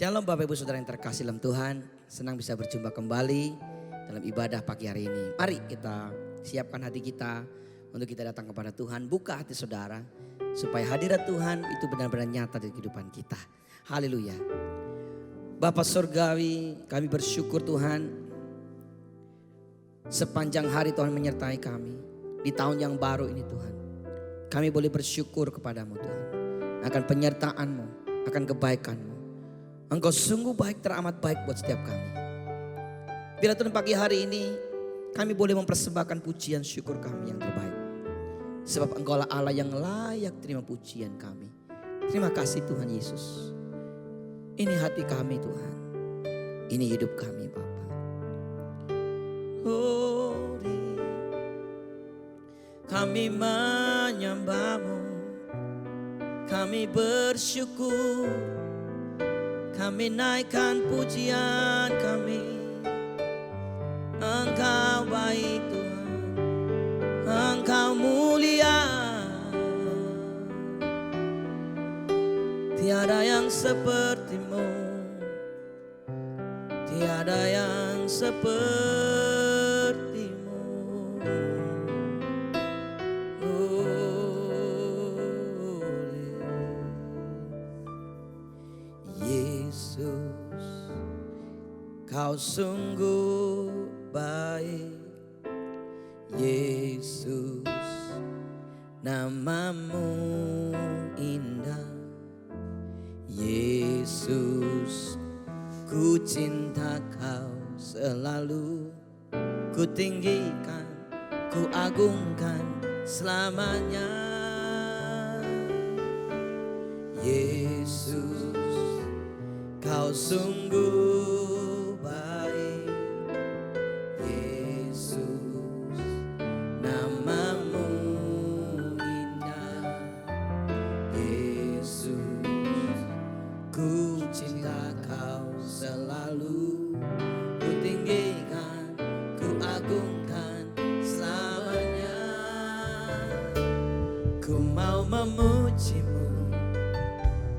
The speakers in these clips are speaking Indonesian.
Shalom Bapak Ibu Saudara yang terkasih dalam Tuhan. Senang bisa berjumpa kembali dalam ibadah pagi hari ini. Mari kita siapkan hati kita untuk kita datang kepada Tuhan. Buka hati saudara supaya hadirat Tuhan itu benar-benar nyata di kehidupan kita. Haleluya. Bapa Surgawi, kami bersyukur Tuhan. Sepanjang hari Tuhan menyertai kami. Di tahun yang baru ini Tuhan. Kami boleh bersyukur kepadamu Tuhan. Akan penyertaan-Mu, akan kebaikan-Mu. Engkau sungguh baik, teramat baik buat setiap kami. Bila Tuhan pagi hari ini kami boleh mempersembahkan pujian syukur kami yang terbaik. Sebab Engkau lah Allah yang layak terima pujian kami. Terima kasih Tuhan Yesus. Ini hati kami Tuhan. Ini hidup kami Bapa. Kami menyembah-Mu. Kami bersyukur. Kami naikkan pujian kami. Engkau baik Tuhan, Engkau mulia. Tiada yang seperti-Mu, tiada yang seperti-Mu. Yesus, Kau sungguh baik. Yesus, nama-Mu indah. Yesus, ku cinta Kau selalu. Ku tinggikan, ku agungkan selamanya. Yesus, Kau sungguh baik. Yesus, nama-Mu indah. Yesus, ku cinta Kau selalu. Ku tinggikan, ku agungkan selamanya. Ku mau memuji-Mu,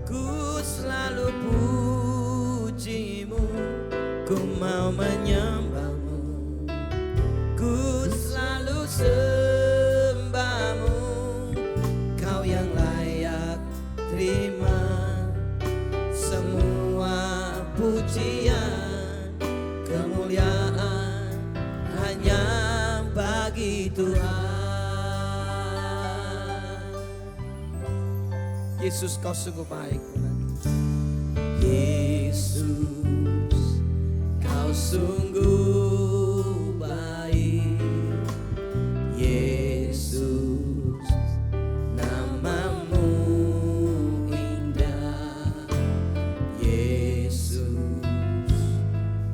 ku selalu puji-Mu. Ku mau menyembah-Mu, ku selalu sembah-Mu. Kau yang layak terima semua pujian. Kemuliaan hanya bagi Tuhan. Yesus, Kau sungguh baik Tuhan. Yesus, Kau sungguh baik. Yesus, nama-Mu indah. Yesus,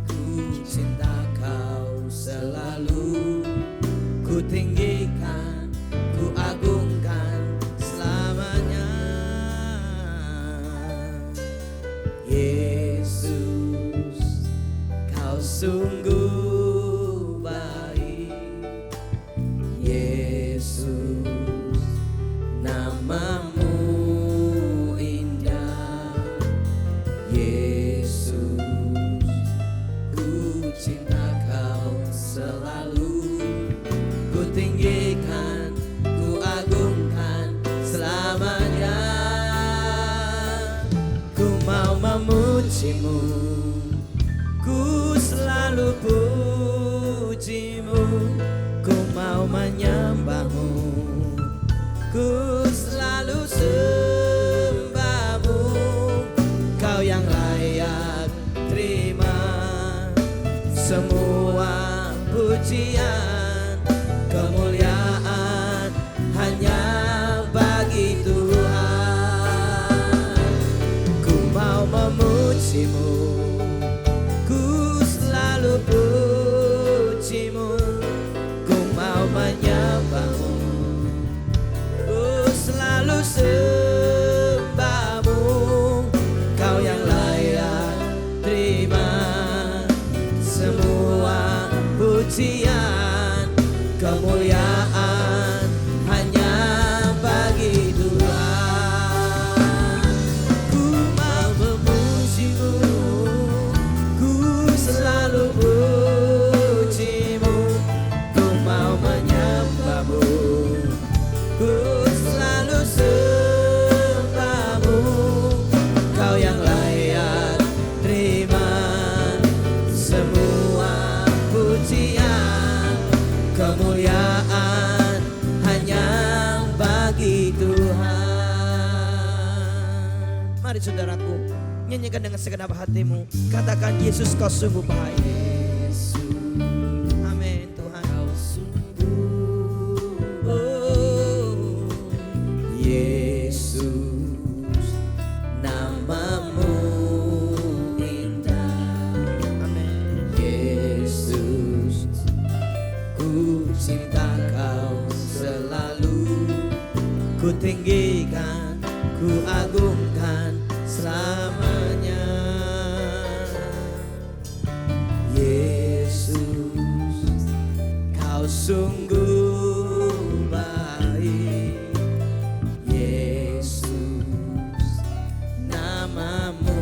ku cinta Kau selalu. Ku tinggikan, ku agungkan selamanya. Yesus, Kau sungguh baik. Yesus, nama-Mu indah. Yesus, ku cinta Kau selalu. Ku tinggikan, ku agungkan selamanya. Ku mau memuji-Mu, ku selalu puji-Mu. Ku mau menyembah-Mu, ku selalu sembah-Mu. Kau yang layak terima semua pujian. Kemuliaan hanya bagi Tuhan. Ku mau memuji-Mu, ku selalu puji-Mu. Ku mau menyembah-Mu, ku selalu sembah-Mu. Kau yang layak terima semua pujian. Kemuliaan hanya bagi Tuhan. Ku mau memuji-Mu, kemuliaan hanya bagi Tuhan. Mari saudaraku, nyanyikan dengan segenap hatimu. Katakan, Yesus kau sungguh baik. Yesus, amin Tuhan. Kau sungguh Yesus, namamu indah. Amin. Yesus, ku cinta kau selalu, ku tinggikan, ku agungkan selamanya. Yesus, kau sungguh baik. Yesus, namamu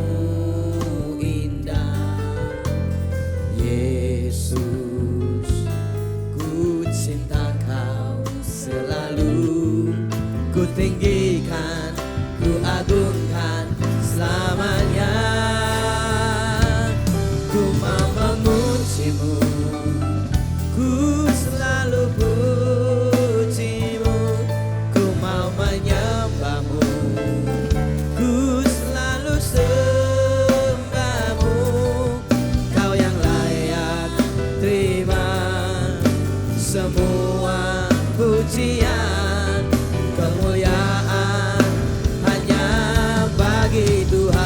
indah. Yesus, ku cinta kau selalu, ku tinggikan, ku agungkan selamanya. Ku mau memujimu, ku selalu pujimu. Ku mau menyembahmu, ku selalu sembahmu. Kau yang layak terima semua pujian, kemuliaan hanya bagi Tuhan.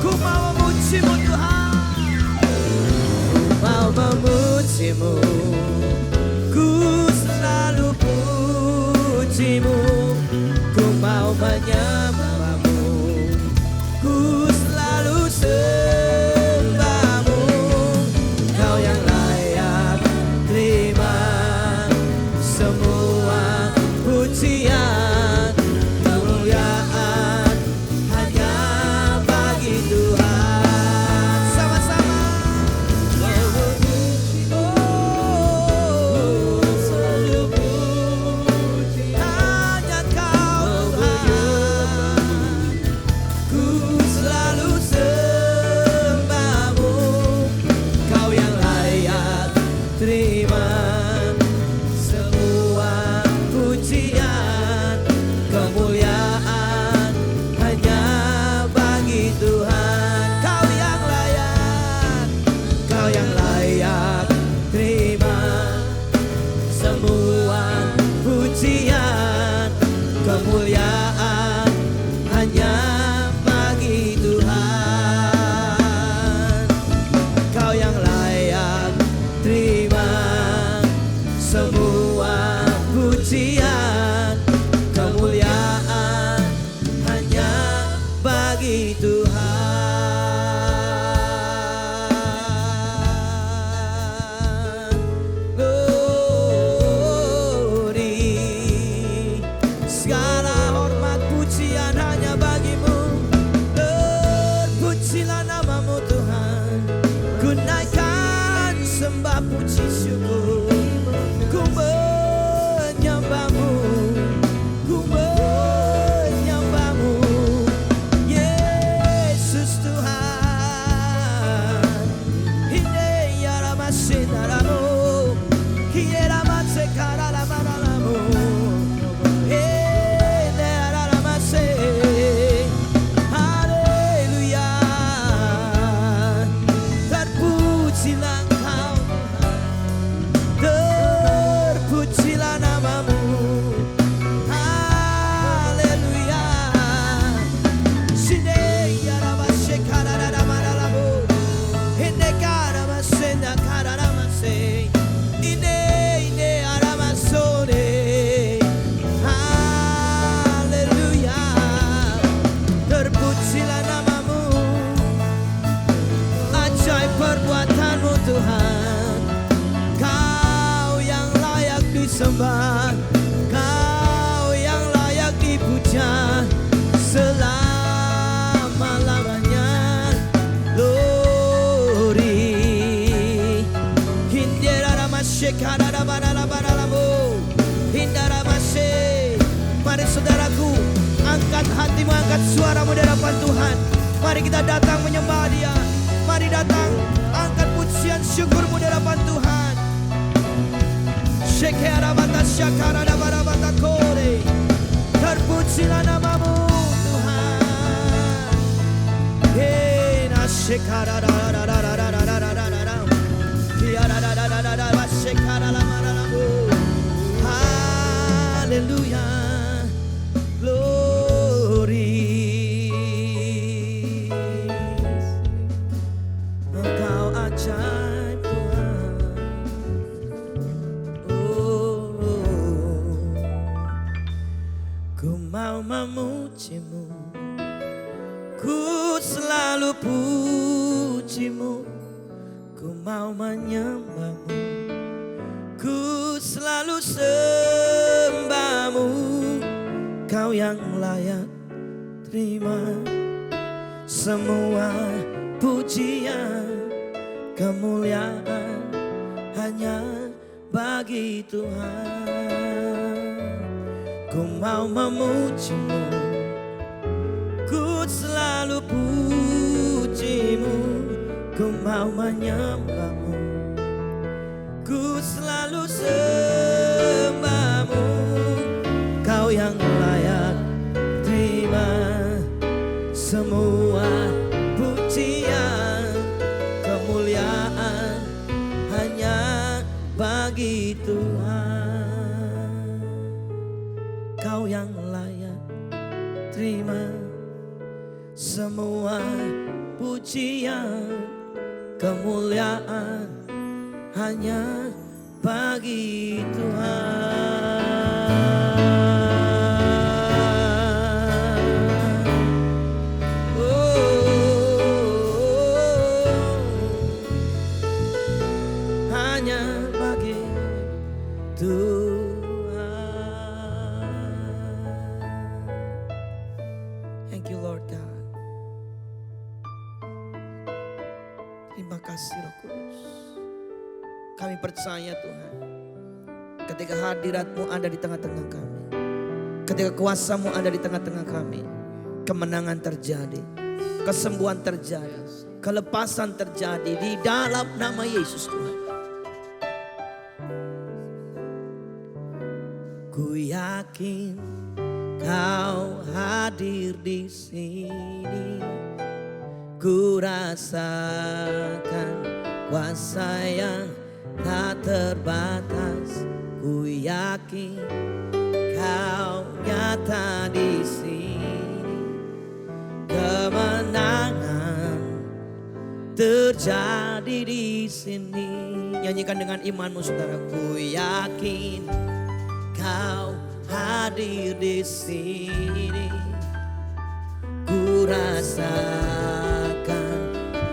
Ku mau memujimu Tuhan, ku mau memujimu, ku selalu pujimu. Ku mau menyembahmu, ku selalu sembahmu. Kau yang layak terima semua pujian, kemuliaan hanya bagi Tuhan. Sama-sama. Selalu puji hanya Kau Tuhan. Ku selalu sembahmu. Kau yang layak terima semua pujian, kemuliaan hanya bagi Tuhan. Kau yang layak, Kau yang layak terima semua pujian, kemuliaan hanya bagi Tuhan. Kau yang layak terima semua pujian, kemuliaan hanya bagi Tuhan. Glory, segala hormat pujian hanya bagimu. Terpujilah namamu Tuhan, ku naikkan sembah puji syukur. Ku menyembahmu, ku menyembahmu. Yesus Tuhan, hine yaramase naramu, hieramase karalamaralamu, hine araramase. Haleluya, terpujilah Engkau Tuhan, terpujilah namamu. Haleluya. Sine yaramase karalamaralamu, hine karamase na kararamase, ine aramasone. Haleluya, terpujilah namamu. Ajaib perbuatanmu Tuhan, Kau yang layak disembah, Kau yang layak dipuja selama-lamanya. Glory, hindera ramashe karada barala baralamu, hindara mashe. Mari saudaraku, angkat hatimu, angkat suaramu di hadapan Tuhan. Mari kita datang menyembah Dia. Mari datang, angkat pujian pujian syukur-Mu di hadapan Tuhan. Shekarabata syakarabata kore. Terpujilah nama-Mu Tuhan. Hena shekarabata. Hallelujah, glory. Engkau ajaib Tuhan. Ku mau memuji-Mu, ku selalu puji-Mu. Ku mau menyembah-Mu, ku selalu sembah-Mu. Kau yang layak terima semua pujian, kemuliaan hanya bagi Tuhan. Ku mau memuji-Mu, ku selalu puji-Mu. Ku mau menyembah-Mu, ku selalu sembah-Mu. Kau yang layak terima semua pujian, kemuliaan hanya bagi Tuhan. Kau yang layak terima semua pujian, kemuliaan hanya bagi Tuhan. Hanya bagi Tuhan. Thank you Lord God. Terima kasih Roh Kudus. Kami percaya Tuhan, ketika hadirat-Mu ada di tengah-tengah kami, ketika kuasa-Mu ada di tengah-tengah kami, kemenangan terjadi, kesembuhan terjadi, kelepasan terjadi di dalam nama Yesus Tuhan. Ku yakin Kau hadir di sini. Ku rasakan kuasa yang tak terbatas. Ku yakin Kau nyata di sini. Kemenangan terjadi di sini. Nyanyikan dengan imanmu saudara. Ku yakin Kau hadir di sini. Ku rasakan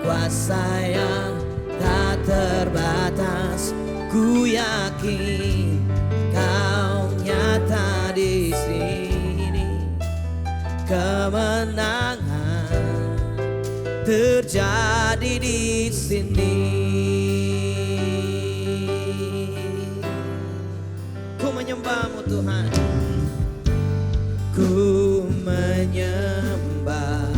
kuasa yang tak terbatas. Ku yakin Kau nyata di sini. Kemenangan terjadi di sini. Ku menyembah-Mu Tuhan. Ku menyembah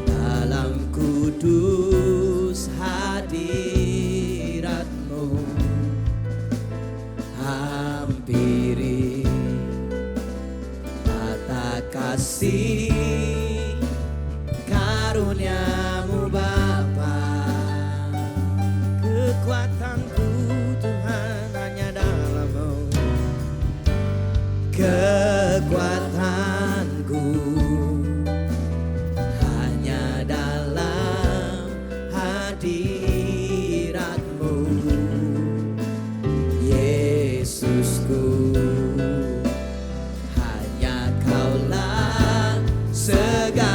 dalam kudus hadirat-Mu. Hampiri mata kasih karunia-Mu Bapa. Kekuatanku Tuhan hanya dalam-Mu. Kekuatanku hanya dalam hadirat-Mu. Yesusku, hanya Kaulah segalanya.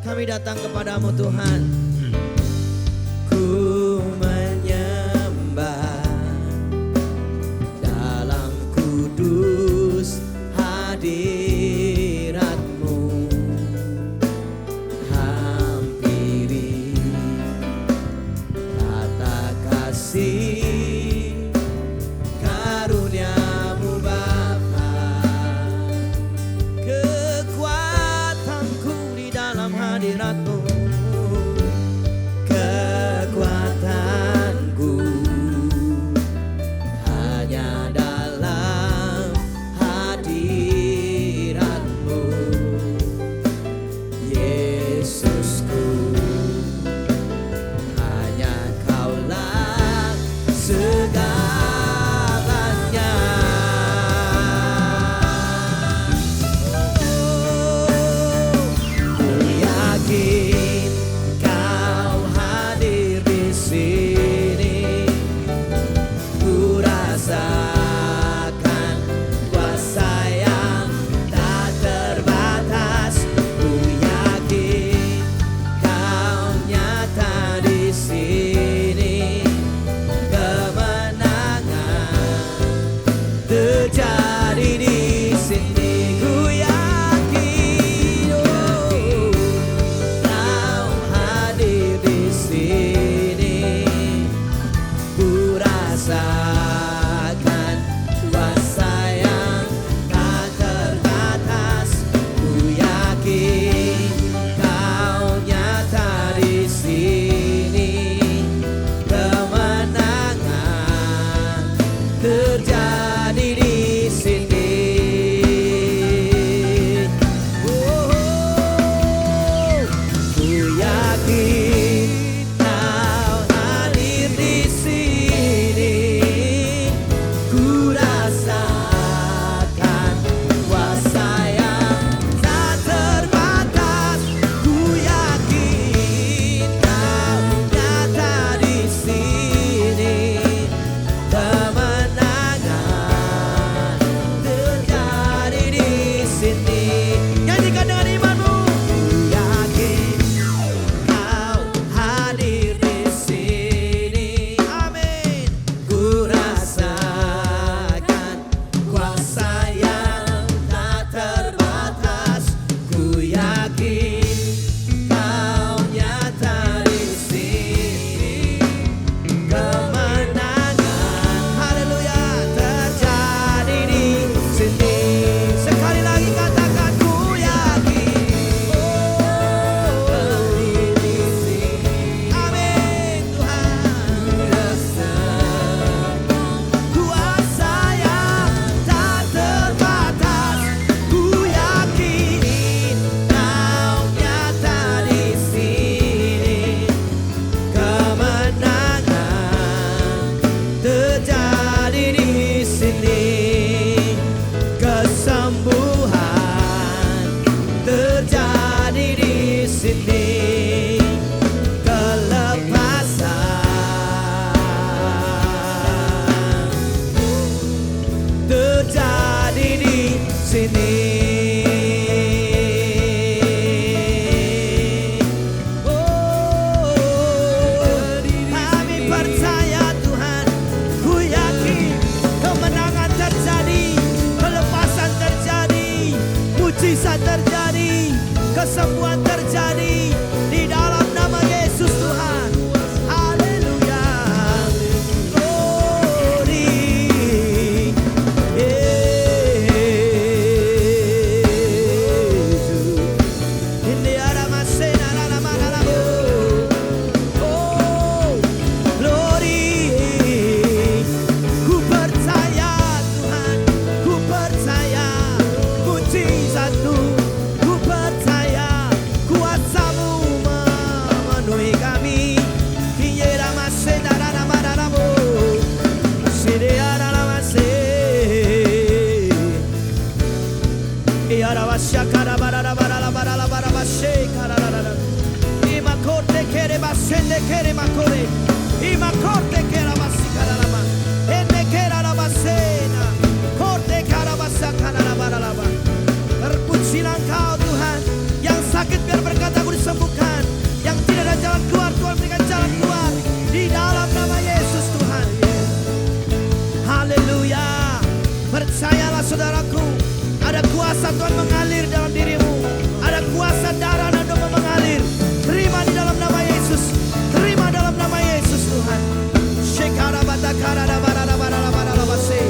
Kami datang kepadamu Tuhan. Ku menyembah dalam kudus hadirat-Mu. Hampiri tata kasih karunia-Mu Bapa. Kekuatanku di dalam hadirat-Mu, kekuatanku hanya dalam hadirat-Mu. Yesusku, hanya Kaulah segalanya. Ku yakin Kau hadir di sini. Ku rasakan kuasa yang tak terbatas. Ku yakin Kau nyata di sini. Kemenangan terjadi di sini. Ku yakin Kau hadir di sini. Ku rasakan kuasa yang tak terbatas. Ku yakin Kau nyata di sini. Kemenangan terjadi di sini. Ku yakin Kau hadir di sini. Ku rasakan kuasa yang tak terbatas. Ku yakin Kau nyata di sini. Kemenangan terjadi di sini. Nyanyikan dengan imanmu. Ku yakin Kau hadir di sini. Amin. Ku rasakan kuasa yang tak terbatas. Ku yakin Kau nyata di sini. Kemenangan, haleluya, terjadi di sini. Sekali lagi katakan, ku yakin hadir di sini. Amin Tuhan. Rasakan kuasa yang tak terbatas. Ku yakin Kau nyata di sini. Kemenangan terjadi di sini. Kesembuhan terjadi di sini. Kelepasan terjadi di sini. Kami percaya Tuhan. Ku yakin kemenangan terjadi, kelepasan terjadi, mujizat terjadi, kesembuhan terjadi di dalam nama Yesus Tuhan. Haleluya. Glory. Yesus. Ini ada masena lama-lama. Oh, glory. Ku percaya Tuhan, ku percaya mujizat Iarabasya karabara bara bara bara bashe kararara. Imakorte kere basende kere makore. Imakorte kere basi kararama. Ende kere rabasena. Korte karabasa karabara laba. Terpujilah Engkau Tuhan. Yang sakit biar berkata aku disembuhkan. Yang tidak ada jalan keluar, Tuhan berikan jalan keluar. Di dalam nama Yesus Tuhan. Haleluya. Percayalah saudaraku. Ada kuasa Tuhan mengalir dalam dirimu. Ada kuasa darah dan domba mengalir. Terima di dalam nama Yesus. Terima dalam nama Yesus Tuhan. Shekara batakara bara bara bara labase.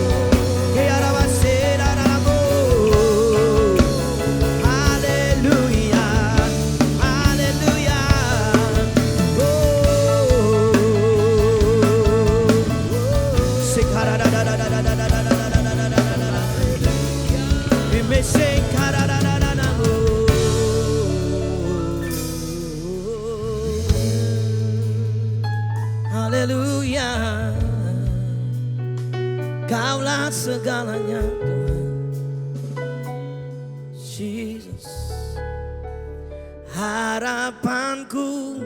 Keara base darabo. Haleluya. Haleluya. Oh. Shekara da da da da da da da da. Haleluya, Kaulah segalanya Tuhan. Jesus, harapanku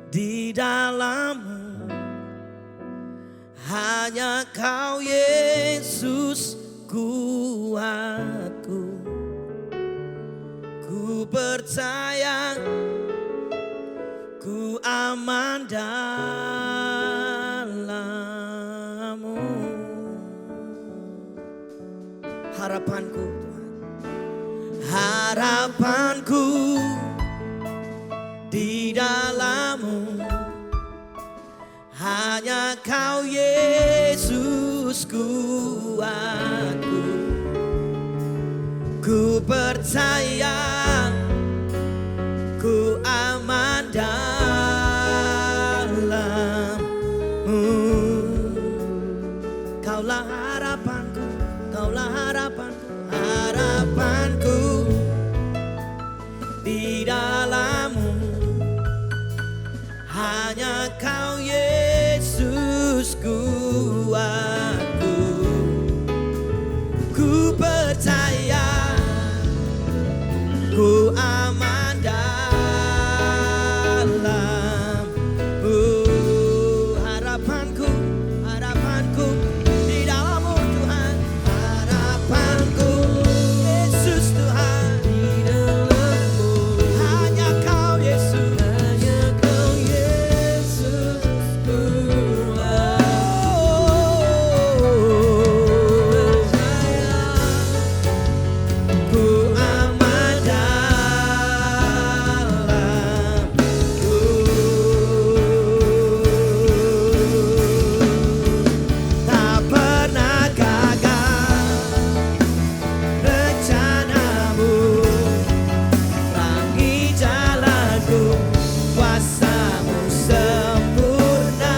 di dalam-Mu, hanya Kau Yesus kuatku. Ku percaya ku aman dalam-Mu. Harapanku Tuhan, harapanku di dalam-Mu, hanya Kau Yesus kuatku. Ku percaya ku aman dalam-Mu. Kaulah harapanku, Kaulah harapanku, harapanku di dalam-Mu, hanya Kau Yesus kuatku. Ku percaya ku aman dalam-Mu. Harapanku, harapanku di dalam-Mu Tuhan. Harapanku Yesus Tuhan, di dalam-Mu, hanya Kau Yesus, hanya Kau Yesus kuat. Percaya ku aman dalam-Mu. Tak pernah gagal rencana-Mu, terangi jalanku, kuasa-Mu sempurna.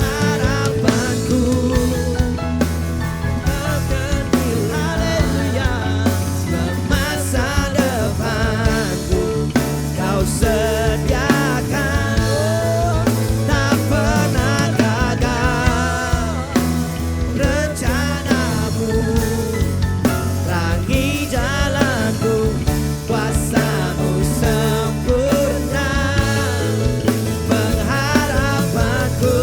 Harapanku akan haleluya, semasa depanku Kau sediakan. Tak pernah gagal rencana-Mu, terangi jalanku, kuasa-Mu sempurna. Pengharapanku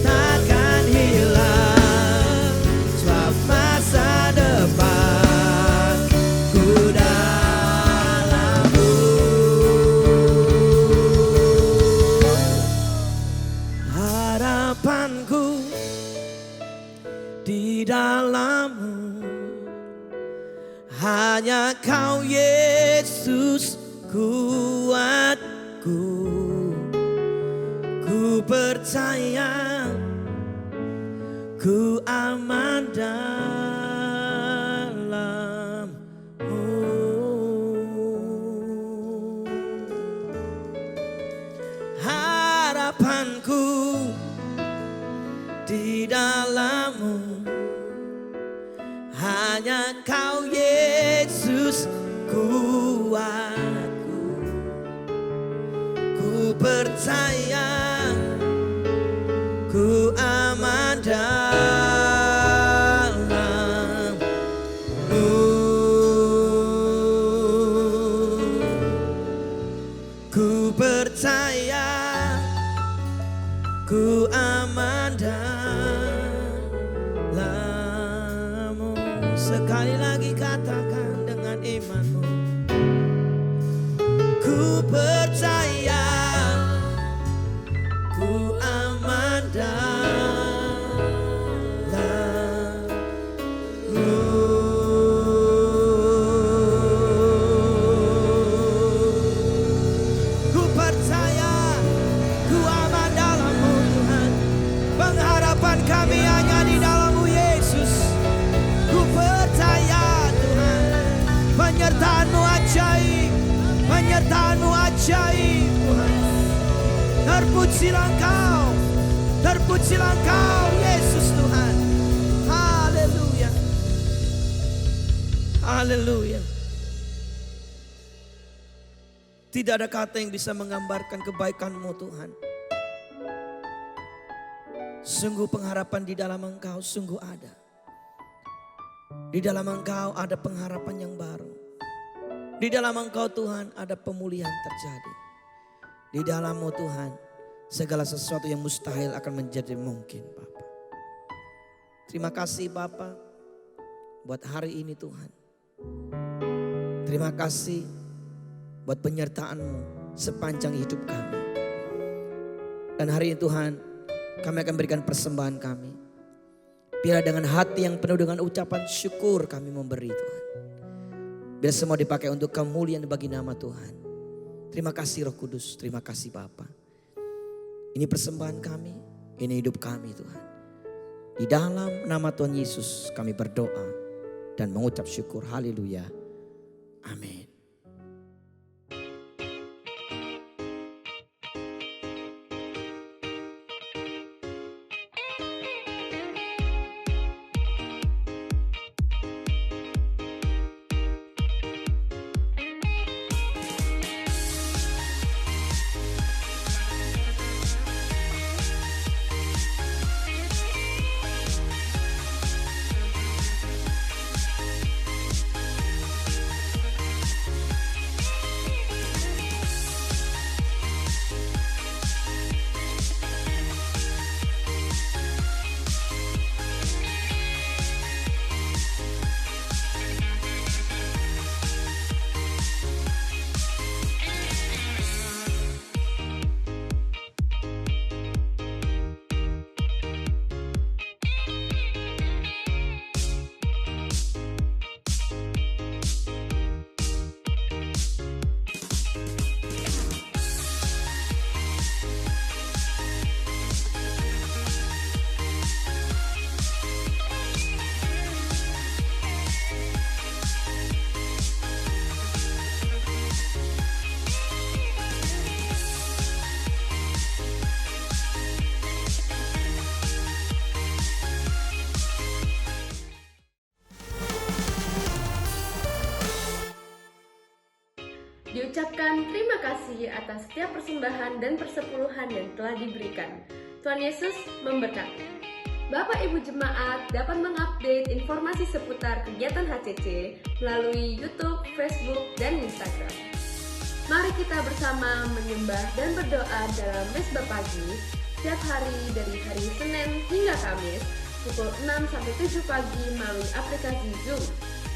takkan hilang, sebab masa depanku dalam-Mu. Harapanku di dalam-Mu, hanya Kau Yesus kuatku. Ku percaya ku aman dalam-Mu. Harapanku di dalam-Mu, hanya Kau Yesus kuatku. Ku percaya ku aman dalam-Mu. Sekali lagi katakan dengan imanmu. Ku percaya, ku aman dalam-Mu. Ku percaya, ku aman dalam-Mu Tuhan. Pengharapan kami hanya di dalam-Mu Yesus. Ku percaya Tuhan, penyertaan-Mu ajaib, penyertaan-Mu ajaib Tuhan. Terpujilah Engkau, terpujilah Engkau Yesus Tuhan. Haleluya, haleluya. Tidak ada kata yang bisa menggambarkan kebaikan-Mu Tuhan. Sungguh pengharapan di dalam Engkau sungguh ada. Di dalam Engkau ada pengharapan yang baru. Di dalam Engkau Tuhan ada pemulihan terjadi. Di dalam-Mu Tuhan segala sesuatu yang mustahil akan menjadi mungkin Bapa. Terima kasih Bapa buat hari ini Tuhan. Terima kasih buat penyertaan-Mu sepanjang hidup kami. Dan hari ini Tuhan kami akan berikan persembahan kami. Biar dengan hati yang penuh dengan ucapan syukur kami memberi Tuhan. Biar semua dipakai untuk kemuliaan bagi nama Tuhan. Terima kasih Roh Kudus, terima kasih Bapa. Ini persembahan kami, ini hidup kami Tuhan. Di dalam nama Tuhan Yesus kami berdoa dan mengucap syukur. Haleluya. Amin. Diucapkan terima kasih atas setiap persembahan dan persepuluhan yang telah diberikan. Tuhan Yesus memberkati. Bapak Ibu Jemaat dapat mengupdate informasi seputar kegiatan HCC melalui YouTube, Facebook, dan Instagram. Mari kita bersama menyembah dan berdoa dalam Mesbah Pagi setiap hari dari hari Senin hingga Kamis pukul 6-7 pagi melalui aplikasi Zoom.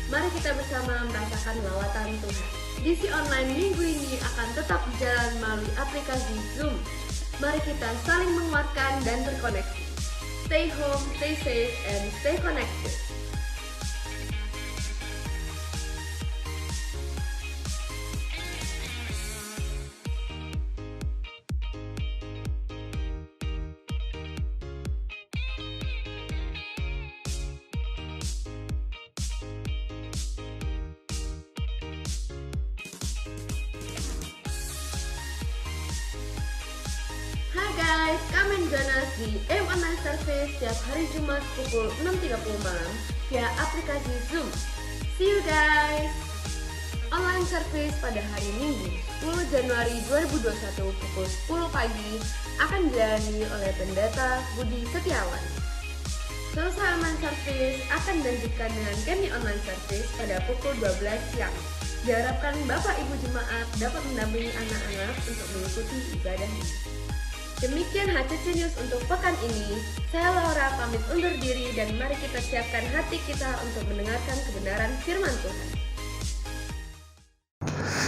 Mari kita bersama merasakan lawatan Tuhan. Disi online minggu ini akan tetap berjalan melalui aplikasi Zoom. Mari kita saling menguatkan dan berkoneksi. Stay home, stay safe, and stay connected. Hai guys, come and join us di AM Online Service setiap hari Jumat pukul 6.30 malam via aplikasi Zoom. See you guys! Online service pada hari Minggu 10 Januari 2021 pukul 10 pagi akan dilayani oleh Pendeta Budi Setiawan. Selesai online service akan dilanjutkan dengan Kemi Online Service pada pukul 12 siang. Diharapkan Bapak Ibu Jemaat dapat mendampingi anak-anak untuk mengikuti ibadah ini. Demikian HCC News untuk pekan ini. Saya Laura pamit undur diri dan mari kita siapkan hati kita untuk mendengarkan kebenaran firman Tuhan.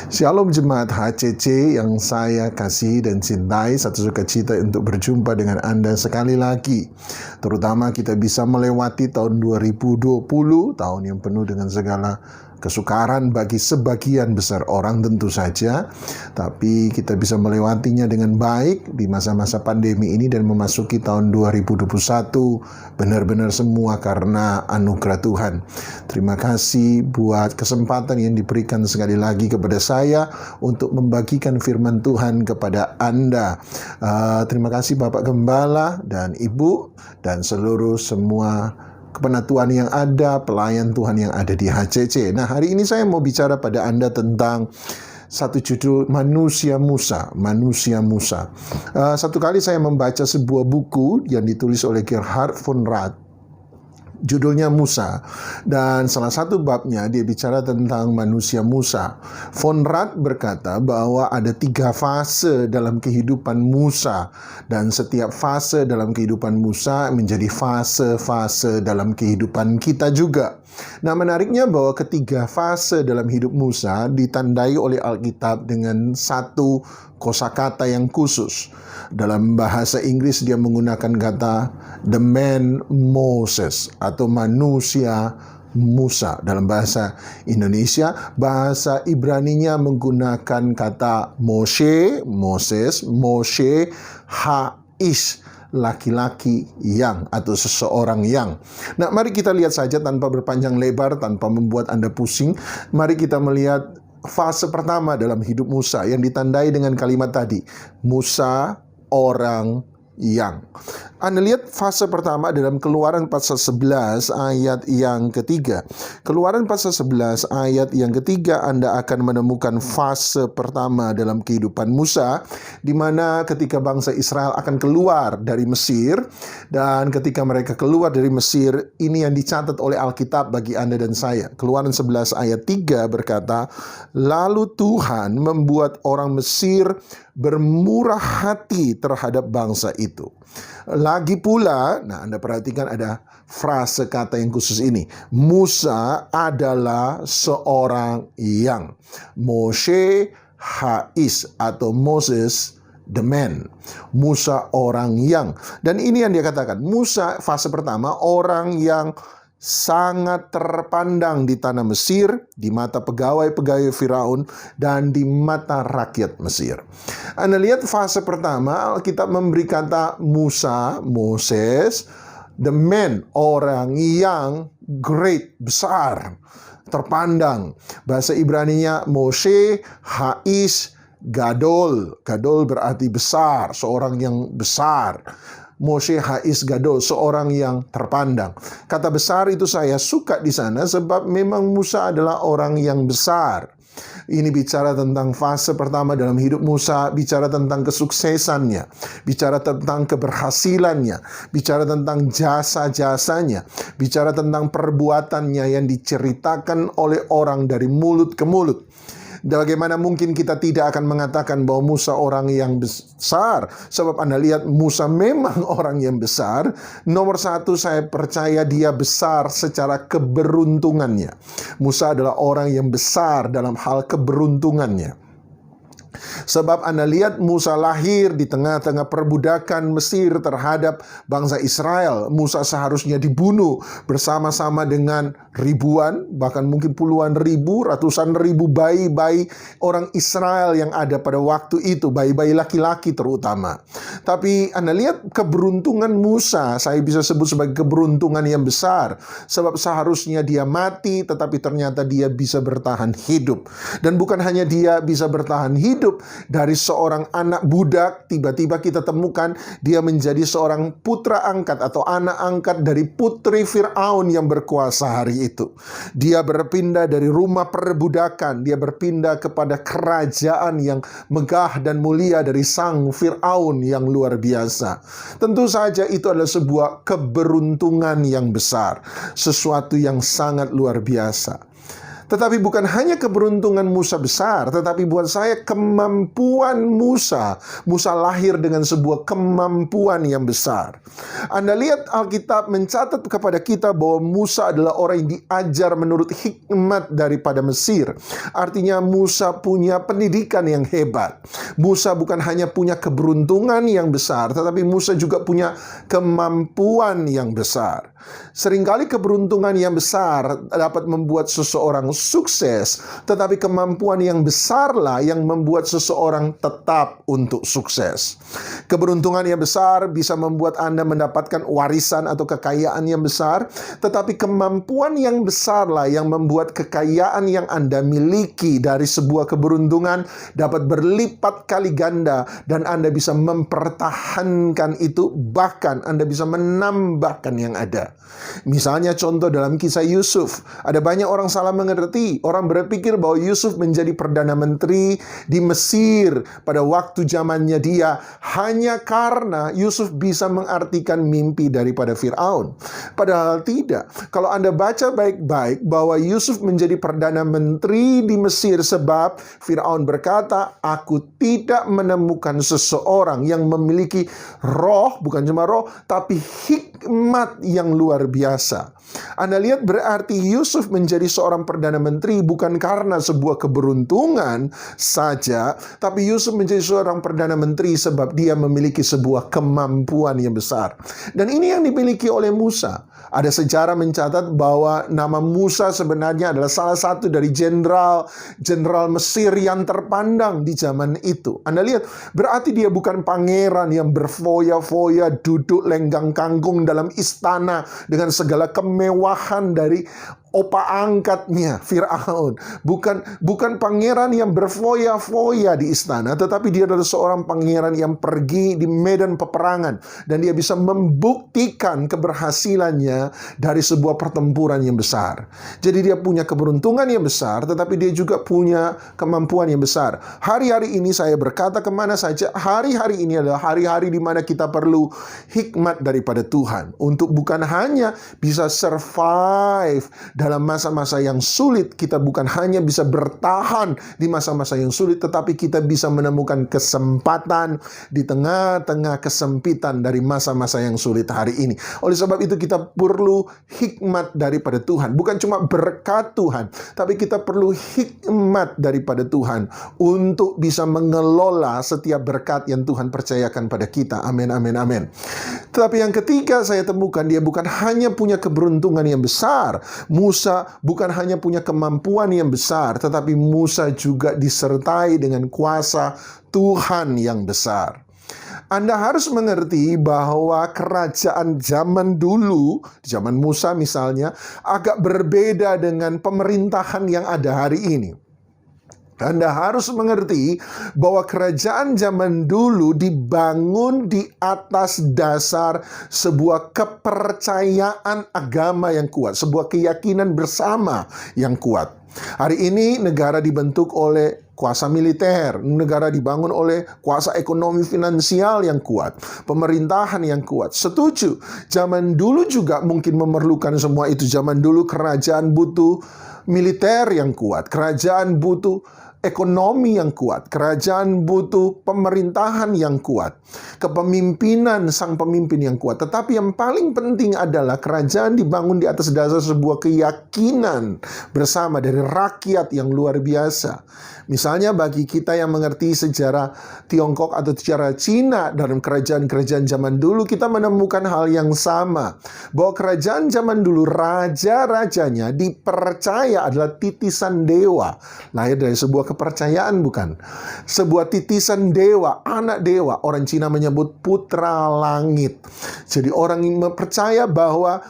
Shalom Jemaat HCC yang saya kasih dan cintai, satu sukacita untuk berjumpa dengan Anda sekali lagi. Terutama kita bisa melewati tahun 2020, tahun yang penuh dengan segala kesukaran bagi sebagian besar orang tentu saja. Tapi kita bisa melewatinya dengan baik di masa-masa pandemi ini dan memasuki tahun 2021 benar-benar semua karena anugerah Tuhan. Terima kasih buat kesempatan yang diberikan sekali lagi kepada saya untuk membagikan firman Tuhan kepada Anda. Terima kasih Bapak Gembala dan Ibu dan seluruh semua kepenatua yang ada, pelayan Tuhan yang ada di HCC. Nah, hari ini saya mau bicara pada Anda tentang satu judul Manusia Musa. Manusia Musa. Satu kali saya membaca sebuah buku yang ditulis oleh Gerhard von Rad. Judulnya Musa, dan salah satu babnya dia bicara tentang manusia Musa. Von Rad berkata bahwa ada 3 fase dalam kehidupan Musa, dan setiap fase dalam kehidupan Musa menjadi fase-fase dalam kehidupan kita juga. Nah, menariknya bahwa ketiga fase dalam hidup Musa ditandai oleh Alkitab dengan satu kosakata yang khusus. Dalam bahasa Inggris dia menggunakan kata the man Moses atau manusia Musa. Dalam bahasa Indonesia, bahasa Ibraninya menggunakan kata Moshe, Moses, Moshe, Haish, laki-laki yang atau seseorang yang. Nah, mari kita lihat saja tanpa berpanjang lebar, tanpa membuat Anda pusing. Mari kita melihat fase pertama dalam hidup Musa yang ditandai dengan kalimat tadi, Musa orang yang. Anda lihat fase pertama dalam Keluaran pasal 11 ayat yang ketiga. Keluaran pasal 11 ayat yang ketiga Anda akan menemukan fase pertama dalam kehidupan Musa, di mana ketika bangsa Israel akan keluar dari Mesir, dan ketika mereka keluar dari Mesir, ini yang dicatat oleh Alkitab bagi Anda dan saya. Keluaran 11 ayat 3 berkata, lalu Tuhan membuat orang Mesir bermurah hati terhadap bangsa itu. Lagi pula, nah Anda perhatikan ada frase kata yang khusus ini. Musa adalah seorang yang. Moshe Haish atau Moses the man. Musa orang yang. Dan ini yang dia katakan. Musa fase pertama orang yang sangat terpandang di tanah Mesir, di mata pegawai-pegawai Firaun, dan di mata rakyat Mesir. Anda lihat fase pertama, Alkitab memberi kata Musa, Moses, the man, orang yang great, besar, terpandang. Bahasa Ibraninya Moshe, Haish, Gadol. Gadol berarti besar, seorang yang besar. Moshe Haish Gadol, seorang yang terpandang. Kata besar itu saya suka di sana sebab memang Musa adalah orang yang besar. Ini bicara tentang fase pertama dalam hidup Musa, bicara tentang kesuksesannya, bicara tentang keberhasilannya, bicara tentang jasa-jasanya, bicara tentang perbuatannya yang diceritakan oleh orang dari mulut ke mulut. Bagaimana mungkin kita tidak akan mengatakan bahwa Musa orang yang besar? Sebab Anda lihat Musa memang orang yang besar. Nomor satu, saya percaya dia besar secara keberuntungannya. Musa adalah orang yang besar dalam hal keberuntungannya. Sebab Anda lihat Musa lahir di tengah-tengah perbudakan Mesir terhadap bangsa Israel. Musa seharusnya dibunuh bersama-sama dengan ribuan, bahkan mungkin puluhan ribu, ratusan ribu bayi-bayi orang Israel yang ada pada waktu itu, bayi-bayi laki-laki terutama. Tapi Anda lihat keberuntungan Musa, saya bisa sebut sebagai keberuntungan yang besar. Sebab seharusnya dia mati, tetapi ternyata dia bisa bertahan hidup. Dan bukan hanya dia bisa bertahan hidup, dari seorang anak budak, tiba-tiba kita temukan dia menjadi seorang putra angkat atau anak angkat dari putri Fir'aun yang berkuasa hari itu. Dia berpindah dari rumah perbudakan, dia berpindah kepada kerajaan yang megah dan mulia dari sang Fir'aun yang luar biasa. Tentu saja itu adalah sebuah keberuntungan yang besar, sesuatu yang sangat luar biasa. Tetapi bukan hanya keberuntungan Musa besar, tetapi buat saya kemampuan Musa. Musa lahir dengan sebuah kemampuan yang besar. Anda lihat Alkitab mencatat kepada kita bahwa Musa adalah orang yang diajar menurut hikmat daripada Mesir. Artinya Musa punya pendidikan yang hebat. Musa bukan hanya punya keberuntungan yang besar, tetapi Musa juga punya kemampuan yang besar. Seringkali keberuntungan yang besar dapat membuat seseorang sukses, tetapi kemampuan yang besarlah yang membuat seseorang tetap untuk sukses. Keberuntungan yang besar bisa membuat Anda mendapatkan warisan atau kekayaan yang besar, tetapi kemampuan yang besarlah yang membuat kekayaan yang Anda miliki dari sebuah keberuntungan dapat berlipat kali ganda, dan Anda bisa mempertahankan itu, bahkan Anda bisa menambahkan yang ada. Misalnya contoh dalam kisah Yusuf, ada banyak orang salah mengerti. Orang berpikir bahwa Yusuf menjadi Perdana Menteri di Mesir pada waktu zamannya dia hanya karena Yusuf bisa mengartikan mimpi daripada Firaun. Padahal tidak. Kalau Anda baca baik-baik bahwa Yusuf menjadi Perdana Menteri di Mesir sebab Firaun berkata, aku tidak menemukan seseorang yang memiliki roh, bukan cuma roh, tapi hikmat yang luar biasa. Anda lihat berarti Yusuf menjadi seorang Perdana Menteri bukan karena sebuah keberuntungan saja, tapi Yusuf menjadi seorang Perdana Menteri sebab dia memiliki sebuah kemampuan yang besar. Dan ini yang dimiliki oleh Musa. Ada sejarah mencatat bahwa nama Musa sebenarnya adalah salah satu dari jenderal Mesir yang terpandang di zaman itu. Anda lihat, berarti dia bukan pangeran yang berfoya-foya duduk lenggang kangkung dalam istana dengan segala kemewahan dari opa angkatnya Firaun. Bukan pangeran yang berfoya-foya di istana, tetapi dia adalah seorang pangeran yang pergi di medan peperangan, dan dia bisa membuktikan keberhasilannya dari sebuah pertempuran yang besar. Jadi dia punya keberuntungan yang besar, tetapi dia juga punya kemampuan yang besar. Hari-hari ini saya berkata kemana saja, hari-hari ini adalah hari-hari di mana kita perlu hikmat daripada Tuhan untuk bukan hanya bisa survive dalam masa-masa yang sulit. Kita bukan hanya bisa bertahan di masa-masa yang sulit, tetapi kita bisa menemukan kesempatan di tengah-tengah kesempitan dari masa-masa yang sulit hari ini. Oleh sebab itu kita perlu hikmat daripada Tuhan. Bukan cuma berkat Tuhan, tapi kita perlu hikmat daripada Tuhan untuk bisa mengelola setiap berkat yang Tuhan percayakan pada kita. Amin, amin, amin. Tetapi yang ketiga saya temukan, dia bukan hanya punya keberuntungan yang besar. Musa bukan hanya punya kemampuan yang besar, tetapi Musa juga disertai dengan kuasa Tuhan yang besar. Anda harus mengerti bahwa kerajaan zaman dulu, zaman Musa misalnya, agak berbeda dengan pemerintahan yang ada hari ini. Anda harus mengerti bahwa kerajaan zaman dulu dibangun di atas dasar sebuah kepercayaan agama yang kuat, sebuah keyakinan bersama yang kuat. Hari ini negara dibentuk oleh kuasa militer, negara dibangun oleh kuasa ekonomi finansial yang kuat, pemerintahan yang kuat. Setuju, zaman dulu juga mungkin memerlukan semua itu. Zaman dulu kerajaan butuh militer yang kuat, kerajaan butuh ekonomi yang kuat, kerajaan butuh pemerintahan yang kuat, kepemimpinan sang pemimpin yang kuat. Tetapi yang paling penting adalah kerajaan dibangun di atas dasar sebuah keyakinan bersama dari rakyat yang luar biasa. Misalnya bagi kita yang mengerti sejarah Tiongkok atau sejarah Cina dalam kerajaan-kerajaan zaman dulu, kita menemukan hal yang sama. Bahwa kerajaan zaman dulu, raja-rajanya dipercaya adalah titisan dewa. Lahir dari sebuah kepercayaan, bukan? Sebuah titisan dewa, anak dewa. Orang Cina menyebut putra langit. Jadi orang yang percaya bahwa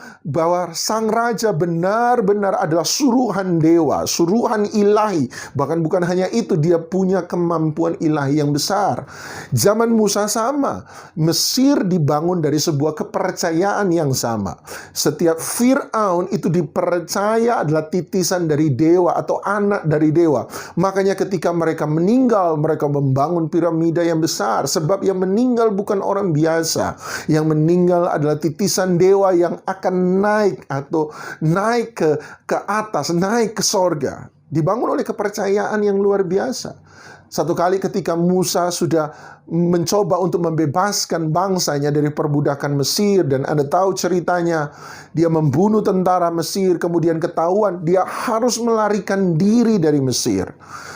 sang raja benar-benar adalah suruhan dewa, suruhan ilahi. Bahkan bukan hanya itu, dia punya kemampuan ilahi yang besar. Zaman Musa sama. Mesir dibangun dari sebuah kepercayaan yang sama. Setiap Firaun itu dipercaya adalah titisan dari dewa atau anak dari dewa. Makanya Makanya ketika mereka meninggal, mereka membangun piramida yang besar. Sebab yang meninggal bukan orang biasa. Yang meninggal adalah titisan dewa yang akan naik atau naik ke atas, naik ke sorga. Dibangun oleh kepercayaan yang luar biasa. Satu kali ketika Musa sudah mencoba untuk membebaskan bangsanya dari perbudakan Mesir, dan Anda tahu ceritanya, dia membunuh tentara Mesir, kemudian ketahuan dia harus melarikan diri dari Mesir.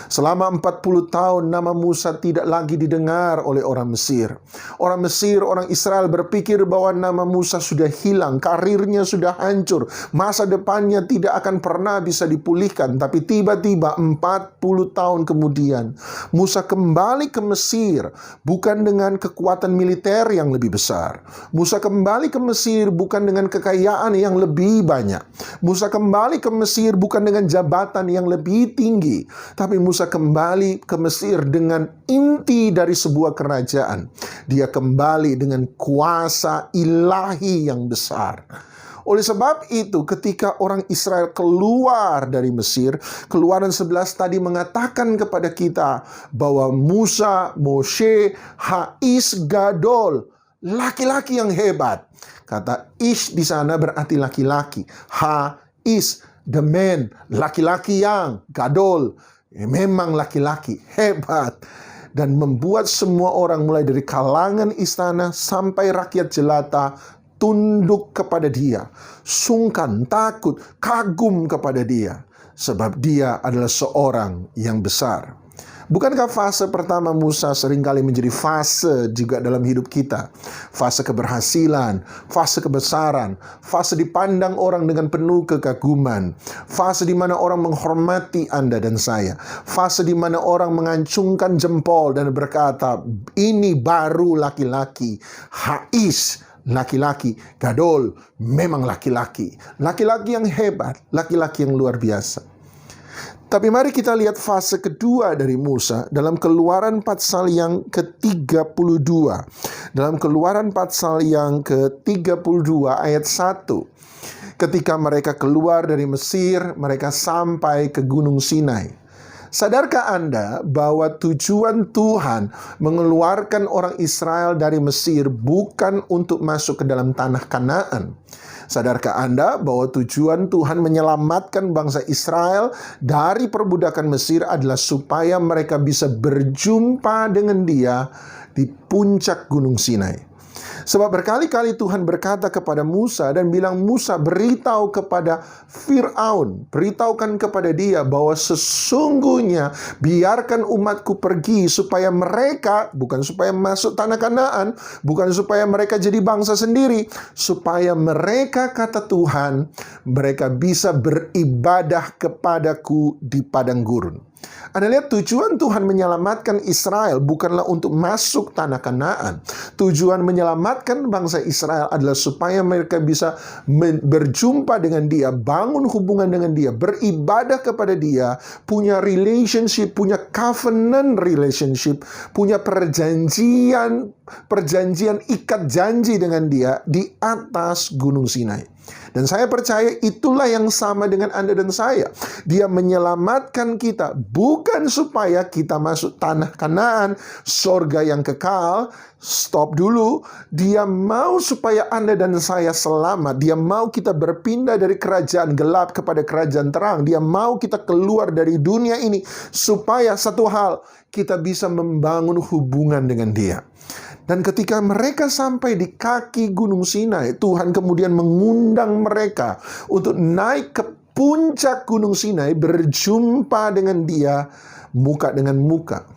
Selama 40 tahun nama Musa tidak lagi didengar oleh orang Mesir. Orang Mesir, orang Israel berpikir bahwa nama Musa sudah hilang, karirnya sudah hancur, masa depannya tidak akan pernah bisa dipulihkan. Tapi tiba-tiba 40 tahun kemudian Musa kembali ke Mesir, bukan dengan kekuatan militer yang lebih besar. Musa kembali ke Mesir bukan dengan kekayaan yang lebih banyak. Musa kembali ke Mesir bukan dengan jabatan yang lebih tinggi. Tapi Musa kembali ke Mesir dengan inti dari sebuah kerajaan. Dia kembali dengan kuasa ilahi yang besar. Oleh sebab itu, ketika orang Israel keluar dari Mesir, Keluaran 11 tadi mengatakan kepada kita bahwa Musa, Moshe, Hais Gadol, laki-laki yang hebat. Kata Ish di sana berarti laki-laki. Hais, the man, laki-laki yang Gadol, memang laki-laki hebat. Dan membuat semua orang mulai dari kalangan istana sampai rakyat jelata tunduk kepada dia, sungkan, takut, kagum kepada dia, sebab dia adalah seorang yang besar. Bukankah fase pertama Musa seringkali menjadi fase juga dalam hidup kita? Fase keberhasilan, fase kebesaran, fase dipandang orang dengan penuh kekaguman, fase di mana orang menghormati Anda dan saya, fase di mana orang mengacungkan jempol dan berkata, ini baru laki-laki, Hais, laki-laki, Gadol, memang laki-laki. Laki-laki yang hebat, laki-laki yang luar biasa. Tapi mari kita lihat fase kedua dari Musa dalam Keluaran pasal yang ke-32. Dalam Keluaran pasal yang ke-32 ayat 1. Ketika mereka keluar dari Mesir, mereka sampai ke Gunung Sinai. Sadarkah Anda bahwa tujuan Tuhan mengeluarkan orang Israel dari Mesir bukan untuk masuk ke dalam tanah Kanaan? Sadarkah Anda bahwa tujuan Tuhan menyelamatkan bangsa Israel dari perbudakan Mesir adalah supaya mereka bisa berjumpa dengan Dia di puncak Gunung Sinai? Sebab berkali-kali Tuhan berkata kepada Musa dan bilang, Musa, beritahu kepada Fir'aun, beritahukan kepada dia bahwa sesungguhnya biarkan umatku pergi supaya mereka, bukan supaya masuk tanah Kanaan, bukan supaya mereka jadi bangsa sendiri, supaya mereka, kata Tuhan, mereka bisa beribadah kepadaku di padang gurun. Anda lihat, tujuan Tuhan menyelamatkan Israel bukanlah untuk masuk tanah Kanaan. Tujuan menyelamatkan bangsa Israel adalah supaya mereka bisa berjumpa dengan Dia, bangun hubungan dengan Dia, beribadah kepada Dia, punya relationship, punya covenant relationship, punya perjanjian ikat janji dengan Dia di atas Gunung Sinai. Dan saya percaya itulah yang sama dengan Anda dan saya. Dia menyelamatkan kita bukan supaya kita masuk tanah Kanaan, sorga yang kekal. Stop dulu. Dia mau supaya Anda dan saya selamat. Dia mau kita berpindah dari kerajaan gelap kepada kerajaan terang. Dia mau kita keluar dari dunia ini supaya satu hal, kita bisa membangun hubungan dengan Dia. Dan ketika mereka sampai di kaki Gunung Sinai, Tuhan kemudian mengundang mereka untuk naik ke puncak Gunung Sinai, berjumpa dengan Dia muka dengan muka.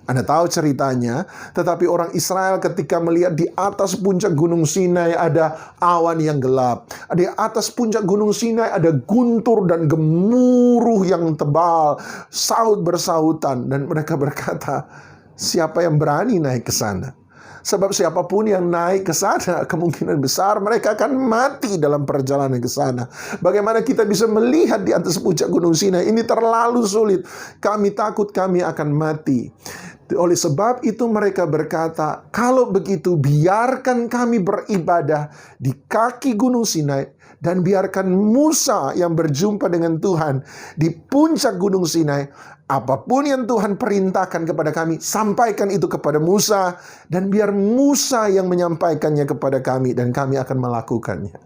Anda tahu ceritanya, tetapi orang Israel ketika melihat di atas puncak Gunung Sinai ada awan yang gelap. Di atas puncak Gunung Sinai ada guntur dan gemuruh yang tebal, saut bersahutan. Dan mereka berkata, siapa yang berani naik ke sana? Sebab siapapun yang naik ke sana, kemungkinan besar mereka akan mati dalam perjalanan ke sana. Bagaimana kita bisa melihat di atas puncak Gunung Sinai? Ini terlalu sulit. Kami takut kami akan mati. Oleh sebab itu mereka berkata, kalau begitu biarkan kami beribadah di kaki Gunung Sinai Dan biarkan Musa yang berjumpa dengan Tuhan di puncak Gunung Sinai. Apapun yang Tuhan perintahkan kepada kami, sampaikan itu kepada Musa. Dan biar Musa yang menyampaikannya kepada kami, dan kami akan melakukannya.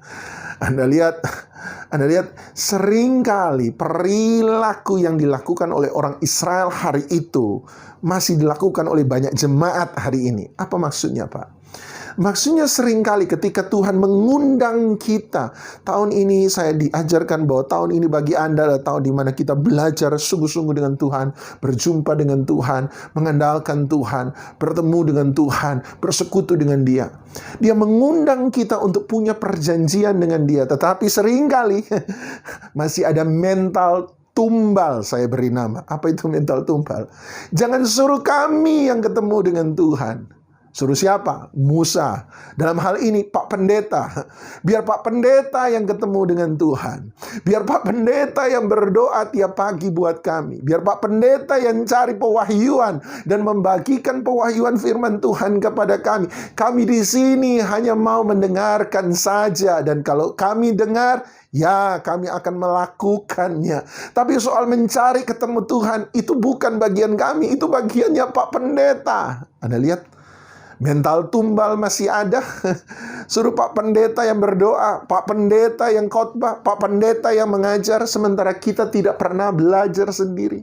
Anda lihat seringkali perilaku yang dilakukan oleh orang Israel hari itu masih dilakukan oleh banyak jemaat hari ini. Apa maksudnya, Pak? Maksudnya seringkali ketika Tuhan mengundang kita. Tahun ini saya diajarkan bahwa tahun ini bagi Anda adalah tahun di mana kita belajar sungguh-sungguh dengan Tuhan, berjumpa dengan Tuhan, mengandalkan Tuhan, bertemu dengan Tuhan, bersekutu dengan Dia. Dia mengundang kita untuk punya perjanjian dengan Dia. Tetapi seringkali masih ada mental tumbal, saya beri nama. Apa itu mental tumbal? Jangan suruh kami yang ketemu dengan Tuhan. Suruh siapa? Musa. Dalam hal ini Pak Pendeta. Biar Pak Pendeta yang ketemu dengan Tuhan. Biar Pak Pendeta yang berdoa tiap pagi buat kami. Biar Pak Pendeta yang cari pewahyuan dan membagikan pewahyuan firman Tuhan kepada kami. Kami di sini hanya mau mendengarkan saja. Dan kalau kami dengar, ya kami akan melakukannya. Tapi soal mencari ketemu Tuhan, itu bukan bagian kami. Itu bagiannya Pak Pendeta. Anda lihat? Mental tumbal masih ada. Suruh Pak Pendeta yang berdoa, Pak Pendeta yang khotbah, Pak Pendeta yang mengajar, sementara kita tidak pernah belajar sendiri.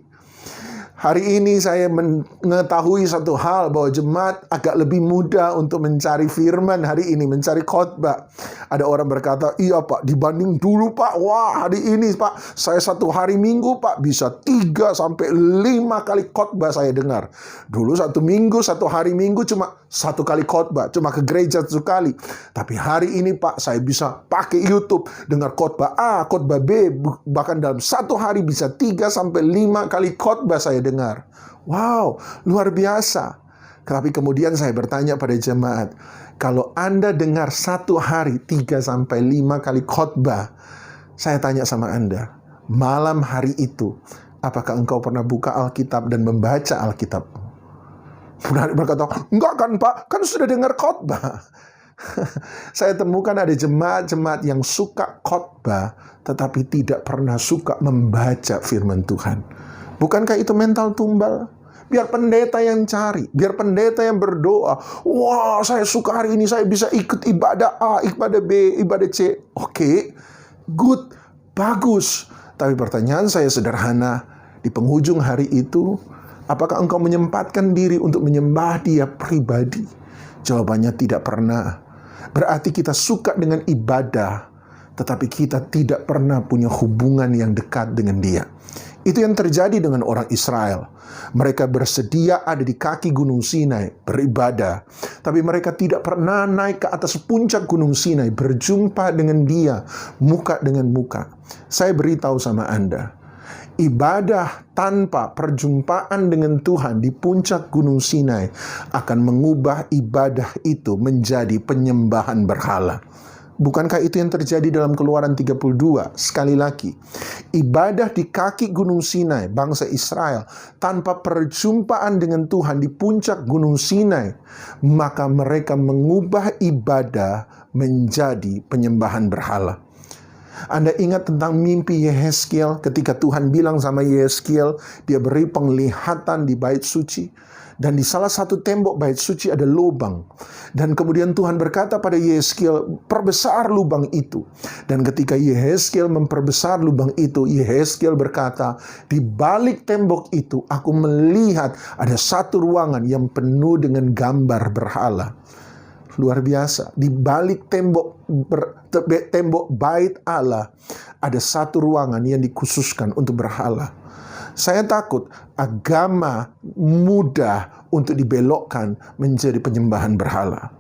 Hari ini saya mengetahui satu hal, bahwa jemaat agak lebih mudah untuk mencari firman hari ini, mencari khotbah. Ada orang berkata, iya Pak, dibanding dulu Pak, wah hari ini Pak, saya satu hari Minggu Pak, bisa 3-5 kali khotbah saya dengar. Dulu satu minggu, satu hari Minggu cuma 1 kali khotbah, cuma ke gereja 1 kali. Tapi hari ini Pak, saya bisa pakai YouTube, dengar khotbah A, khotbah B, bahkan dalam satu hari bisa 3-5 kali khotbah saya dengar. Wow, luar biasa. Tapi kemudian saya bertanya pada jemaat, kalau Anda dengar satu hari 3-5 kali khotbah, saya tanya sama Anda, malam hari itu, apakah engkau pernah buka Alkitab dan membaca Alkitab? Mereka berkata, enggak kan Pak, kan sudah dengar khotbah. Saya temukan ada jemaat-jemaat yang suka khotbah, tetapi tidak pernah suka membaca firman Tuhan. Bukankah itu mental tumbal? Biar pendeta yang cari, biar pendeta yang berdoa. Wah, saya suka hari ini saya bisa ikut ibadah A, ibadah B, ibadah C. Oke, good, bagus. Tapi pertanyaan saya sederhana, di penghujung hari itu, apakah engkau menyempatkan diri untuk menyembah Dia pribadi? Jawabannya tidak pernah. Berarti kita suka dengan ibadah, tetapi kita tidak pernah punya hubungan yang dekat dengan Dia. Itu yang terjadi dengan orang Israel. Mereka bersedia ada di kaki Gunung Sinai beribadah, tapi mereka tidak pernah naik ke atas puncak Gunung Sinai berjumpa dengan Dia muka dengan muka. Saya beritahu sama Anda, ibadah tanpa perjumpaan dengan Tuhan di puncak Gunung Sinai akan mengubah ibadah itu menjadi penyembahan berhala. Bukankah itu yang terjadi dalam Keluaran 32? Sekali lagi, ibadah di kaki Gunung Sinai, bangsa Israel, tanpa perjumpaan dengan Tuhan di puncak Gunung Sinai, maka mereka mengubah ibadah menjadi penyembahan berhala. Anda ingat tentang mimpi Yehezkiel ketika Tuhan bilang sama Yehezkiel, dia beri penglihatan di bait suci. Dan di salah satu tembok bait suci ada lubang. Dan kemudian Tuhan berkata pada Yehezkiel, perbesar lubang itu. Dan ketika Yehezkiel memperbesar lubang itu, Yehezkiel berkata, di balik tembok itu aku melihat ada satu ruangan yang penuh dengan gambar berhala. Luar biasa. Di balik tembok bait Allah ada satu ruangan yang dikhususkan untuk berhala. Saya takut agama mudah untuk dibelokkan menjadi penyembahan berhala.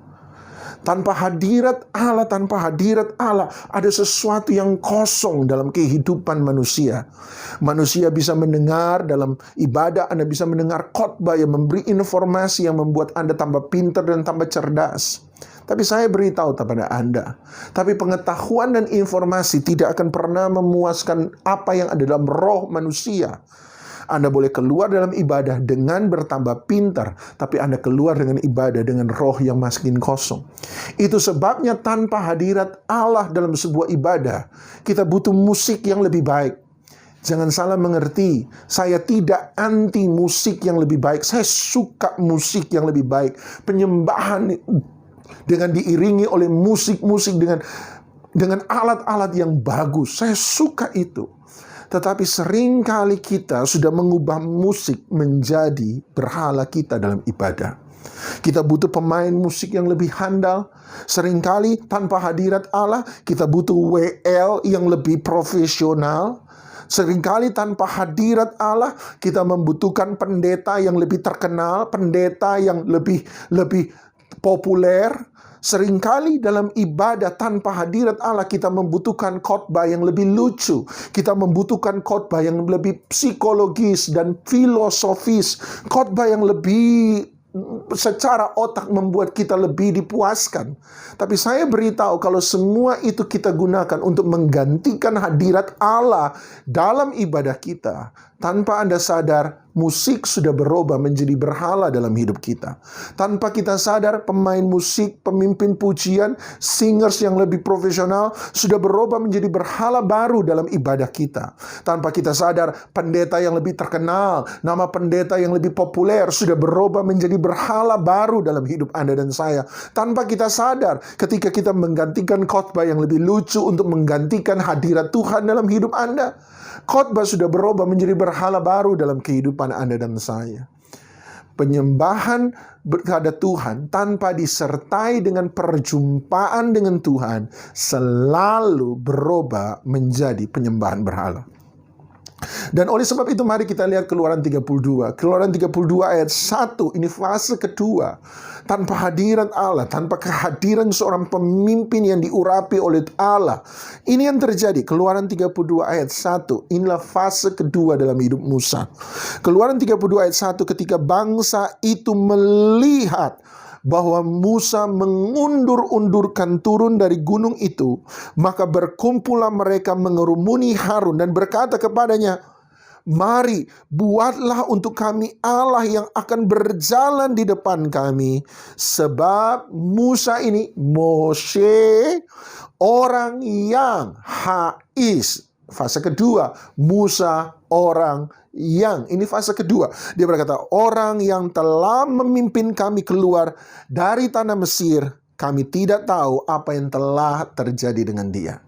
Tanpa hadirat Allah, ada sesuatu yang kosong dalam kehidupan manusia. Manusia bisa mendengar dalam ibadah, Anda bisa mendengar khotbah yang memberi informasi yang membuat Anda tambah pintar dan tambah cerdas. Tapi saya beritahu kepada Anda, tapi pengetahuan dan informasi tidak akan pernah memuaskan apa yang ada dalam roh manusia. Anda boleh keluar dalam ibadah dengan bertambah pintar, tapi Anda keluar dengan ibadah dengan roh yang makin kosong. Itu sebabnya tanpa hadirat Allah dalam sebuah ibadah, kita butuh musik yang lebih baik. Jangan salah mengerti, saya tidak anti musik yang lebih baik. Saya suka musik yang lebih baik. Penyembahan dengan diiringi oleh musik-musik dengan alat-alat yang bagus. Saya suka itu. Tetapi seringkali kita sudah mengubah musik menjadi berhala kita dalam ibadah. Kita butuh pemain musik yang lebih handal. Seringkali tanpa hadirat Allah, kita butuh WL yang lebih profesional. Seringkali tanpa hadirat Allah, kita membutuhkan pendeta yang lebih terkenal, pendeta yang lebih populer. Seringkali dalam ibadah tanpa hadirat Allah, kita membutuhkan khotbah yang lebih lucu. Kita membutuhkan khotbah yang lebih psikologis dan filosofis. Khotbah yang lebih secara otak membuat kita lebih dipuaskan. Tapi saya beritahu, kalau semua itu kita gunakan untuk menggantikan hadirat Allah dalam ibadah kita, tanpa Anda sadar, musik sudah berubah menjadi berhala dalam hidup kita. Tanpa kita sadar, pemain musik, pemimpin pujian, singers yang lebih profesional sudah berubah menjadi berhala baru dalam ibadah kita. Tanpa kita sadar, pendeta yang lebih terkenal, nama pendeta yang lebih populer sudah berubah menjadi berhala baru dalam hidup Anda dan saya. Tanpa kita sadar, ketika kita menggantikan khotbah yang lebih lucu untuk menggantikan hadirat Tuhan dalam hidup Anda, khotbah sudah berubah menjadi berhala baru dalam kehidupan Anda dan saya. Penyembahan kepada Tuhan tanpa disertai dengan perjumpaan dengan Tuhan selalu berubah menjadi penyembahan berhala. Dan oleh sebab itu mari kita lihat Keluaran 32. Keluaran 32 ayat 1, ini fase kedua. Tanpa hadirat Allah, tanpa kehadiran seorang pemimpin yang diurapi oleh Allah. Ini yang terjadi. Keluaran 32 ayat 1. Inilah fase kedua dalam hidup Musa. Keluaran 32 ayat 1, ketika bangsa itu melihat bahwa Musa mengundur-undurkan turun dari gunung itu, maka berkumpullah mereka mengerumuni Harun dan berkata kepadanya, "Mari, buatlah untuk kami Allah yang akan berjalan di depan kami." Sebab Musa ini, Moshe, orang yang hais. Fase kedua, Musa orang yang, ini fase kedua. Dia berkata, orang yang telah memimpin kami keluar dari tanah Mesir, kami tidak tahu apa yang telah terjadi dengan dia.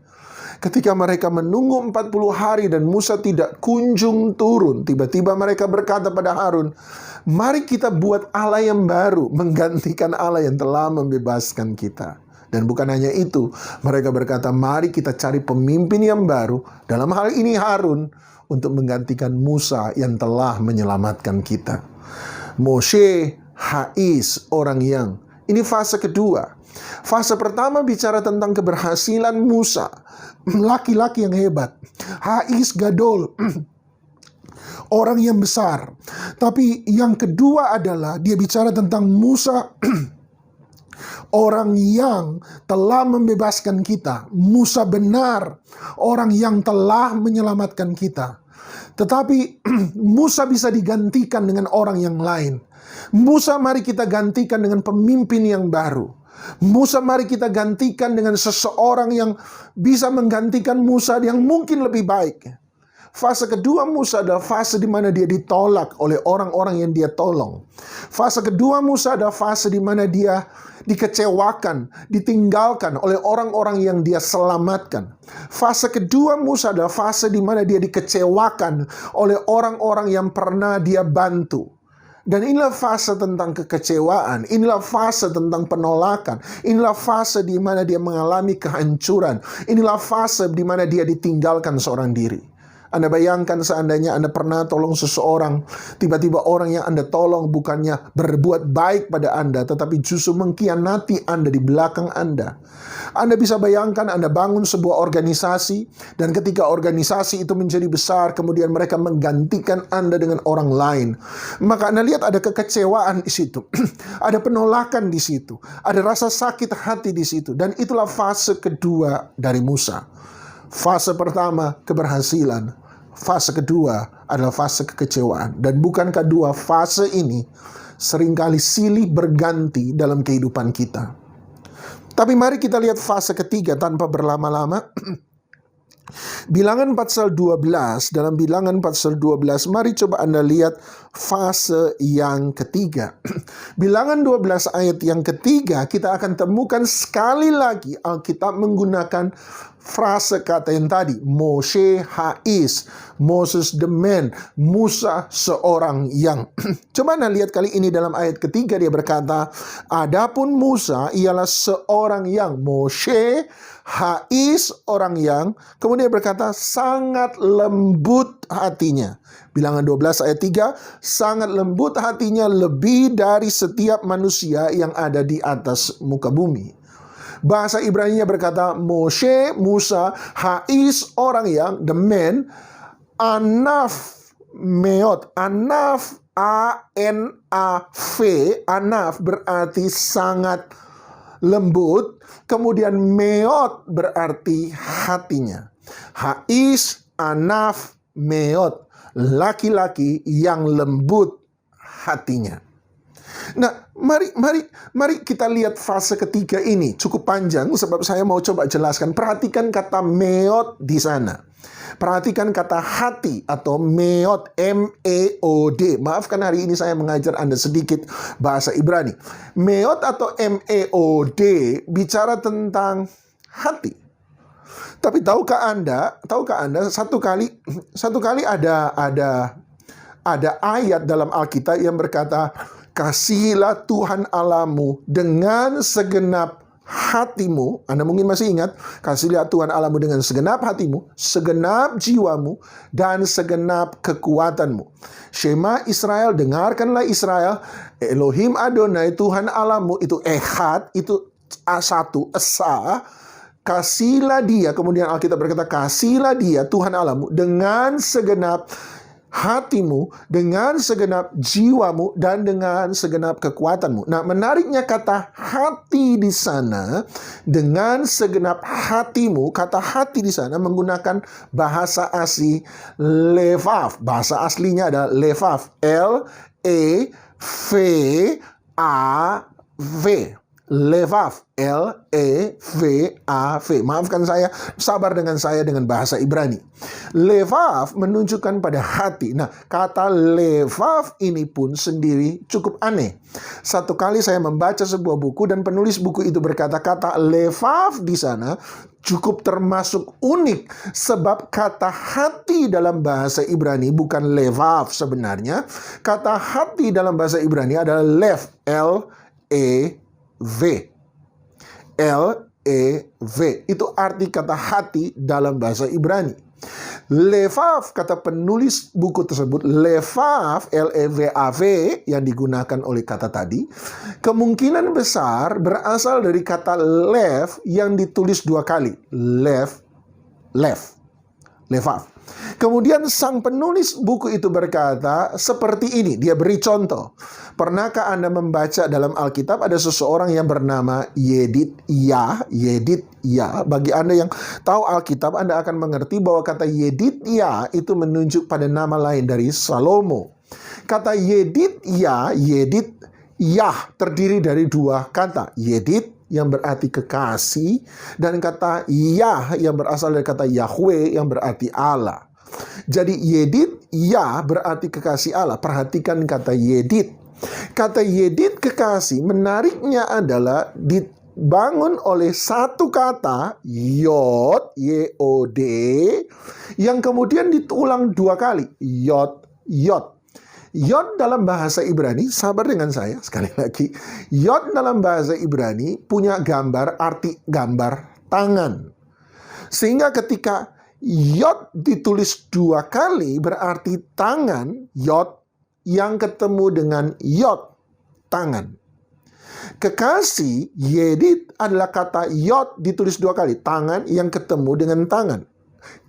Ketika mereka menunggu 40 hari dan Musa tidak kunjung turun, tiba-tiba mereka berkata pada Harun, "Mari kita buat Allah yang baru, menggantikan Allah yang telah membebaskan kita." Dan bukan hanya itu, mereka berkata, "Mari kita cari pemimpin yang baru." Dalam hal ini Harun, untuk menggantikan Musa yang telah menyelamatkan kita. Moshe, hais, orang yang. Ini fase kedua. Fase pertama bicara tentang keberhasilan Musa, laki-laki yang hebat, hais gadol, orang yang besar. Tapi yang kedua adalah dia bicara tentang Musa, orang yang telah membebaskan kita. Musa benar, orang yang telah menyelamatkan kita. Tetapi Musa bisa digantikan dengan orang yang lain. Musa mari kita gantikan dengan pemimpin yang baru. Musa mari kita gantikan dengan seseorang yang bisa menggantikan Musa yang mungkin lebih baik. Fase kedua Musa adalah fase di mana dia ditolak oleh orang-orang yang dia tolong. Fase kedua Musa adalah fase di mana dia dikecewakan, ditinggalkan oleh orang-orang yang dia selamatkan. Fase kedua Musa adalah fase di mana dia dikecewakan oleh orang-orang yang pernah dia bantu. Dan inilah fase tentang kekecewaan, inilah fase tentang penolakan, inilah fase di mana dia mengalami kehancuran, inilah fase di mana dia ditinggalkan seorang diri. Anda bayangkan seandainya Anda pernah tolong seseorang, tiba-tiba orang yang Anda tolong bukannya berbuat baik pada Anda, tetapi justru mengkhianati Anda di belakang Anda. Anda bisa bayangkan Anda bangun sebuah organisasi, dan ketika organisasi itu menjadi besar, kemudian mereka menggantikan Anda dengan orang lain. Maka Anda lihat ada kekecewaan di situ, ada penolakan di situ, ada rasa sakit hati di situ, dan itulah fase kedua dari Musa. Fase pertama keberhasilan, fase kedua adalah fase kekecewaan. Dan bukankah dua fase ini seringkali silih berganti dalam kehidupan kita? Tapi mari kita lihat fase ketiga tanpa berlama-lama. Bilangan 4:12, dalam Bilangan 4:12, mari coba Anda lihat fase yang ketiga. Bilangan 12 ayat yang ketiga, kita akan temukan sekali lagi Alkitab menggunakan frase kata yang tadi, Moshe ha'is, Moses the man, Musa seorang yang. Coba Anda lihat kali ini dalam ayat ketiga, dia berkata, adapun Musa ialah seorang yang, Moshe ha'is orang yang, kemudian berkata sangat lembut hatinya. Bilangan 12 ayat 3, sangat lembut hatinya lebih dari setiap manusia yang ada di atas muka bumi. Bahasa Ibrani-nya berkata Moshe, Musa, ha'is orang yang, the man, anaf meot, anaf A-N-A-V, anaf berarti sangat lembut, kemudian meot berarti hatinya. Ha'is, anaf, meot, laki-laki yang lembut hatinya. Nah, mari kita lihat fase ketiga ini. Cukup panjang sebab saya mau coba jelaskan. Perhatikan kata meot di sana. Perhatikan kata hati atau meot, M-E-O-D. Maafkan hari ini saya mengajar Anda sedikit bahasa Ibrani. Meot atau M-E-O-D bicara tentang hati. Tapi tahukah Anda satu kali ada ayat dalam Alkitab yang berkata, kasihilah Tuhan Allahmu dengan segenap hatimu. Anda mungkin masih ingat, kasihilah Tuhan Allahmu dengan segenap hatimu, segenap jiwamu, dan segenap kekuatanmu. Shema Israel, dengarkanlah Israel, Elohim Adonai, Tuhan Allahmu, itu Ehad, itu satu, Esa. Kasihilah dia, kemudian Alkitab berkata, kasihilah dia, Tuhan Allahmu, dengan segenap hatimu, dengan segenap jiwamu, dan dengan segenap kekuatanmu. Nah, menariknya kata hati di sana, dengan segenap hatimu, kata hati di sana menggunakan bahasa asli levav. Bahasa aslinya adalah levav, L-E-V-A-V. Levav, L-E-V-A-V. Maafkan saya, sabar dengan saya dengan bahasa Ibrani. Levav menunjukkan pada hati. Nah, kata levav ini pun sendiri cukup aneh. Satu kali saya membaca sebuah buku dan penulis buku itu berkata kata levav di sana cukup termasuk unik. Sebab kata hati dalam bahasa Ibrani bukan levav sebenarnya. Kata hati dalam bahasa Ibrani adalah lev, L-E-V. L-E-V. Itu arti kata hati dalam bahasa Ibrani. Levav, kata penulis buku tersebut, levav, L-E-V-A-V, yang digunakan oleh kata tadi, kemungkinan besar berasal dari kata lev yang ditulis dua kali. Lev, levav. Kemudian sang penulis buku itu berkata seperti ini, dia beri contoh. Pernahkah Anda membaca dalam Alkitab ada seseorang yang bernama Yedidya? Bagi Anda yang tahu Alkitab, Anda akan mengerti bahwa kata Yedidya itu menunjuk pada nama lain dari Salomo. Kata Yedidyah terdiri dari dua kata. Yedid yang berarti kekasih, dan kata Yah yang berasal dari kata Yahweh yang berarti Allah. Jadi Yedid, Yah berarti kekasih Allah. Perhatikan kata Yedid. Kata Yedid kekasih, menariknya adalah dibangun oleh satu kata Yod, Y-O-D, yang kemudian diulang dua kali. Yod. Yod dalam bahasa Ibrani, sabar dengan saya sekali lagi. Yod dalam bahasa Ibrani punya gambar, arti gambar tangan. Sehingga ketika Yod ditulis dua kali berarti tangan, Yod, yang ketemu dengan Yod, tangan. Kekasih, Yedid, adalah kata Yod ditulis dua kali, tangan yang ketemu dengan tangan.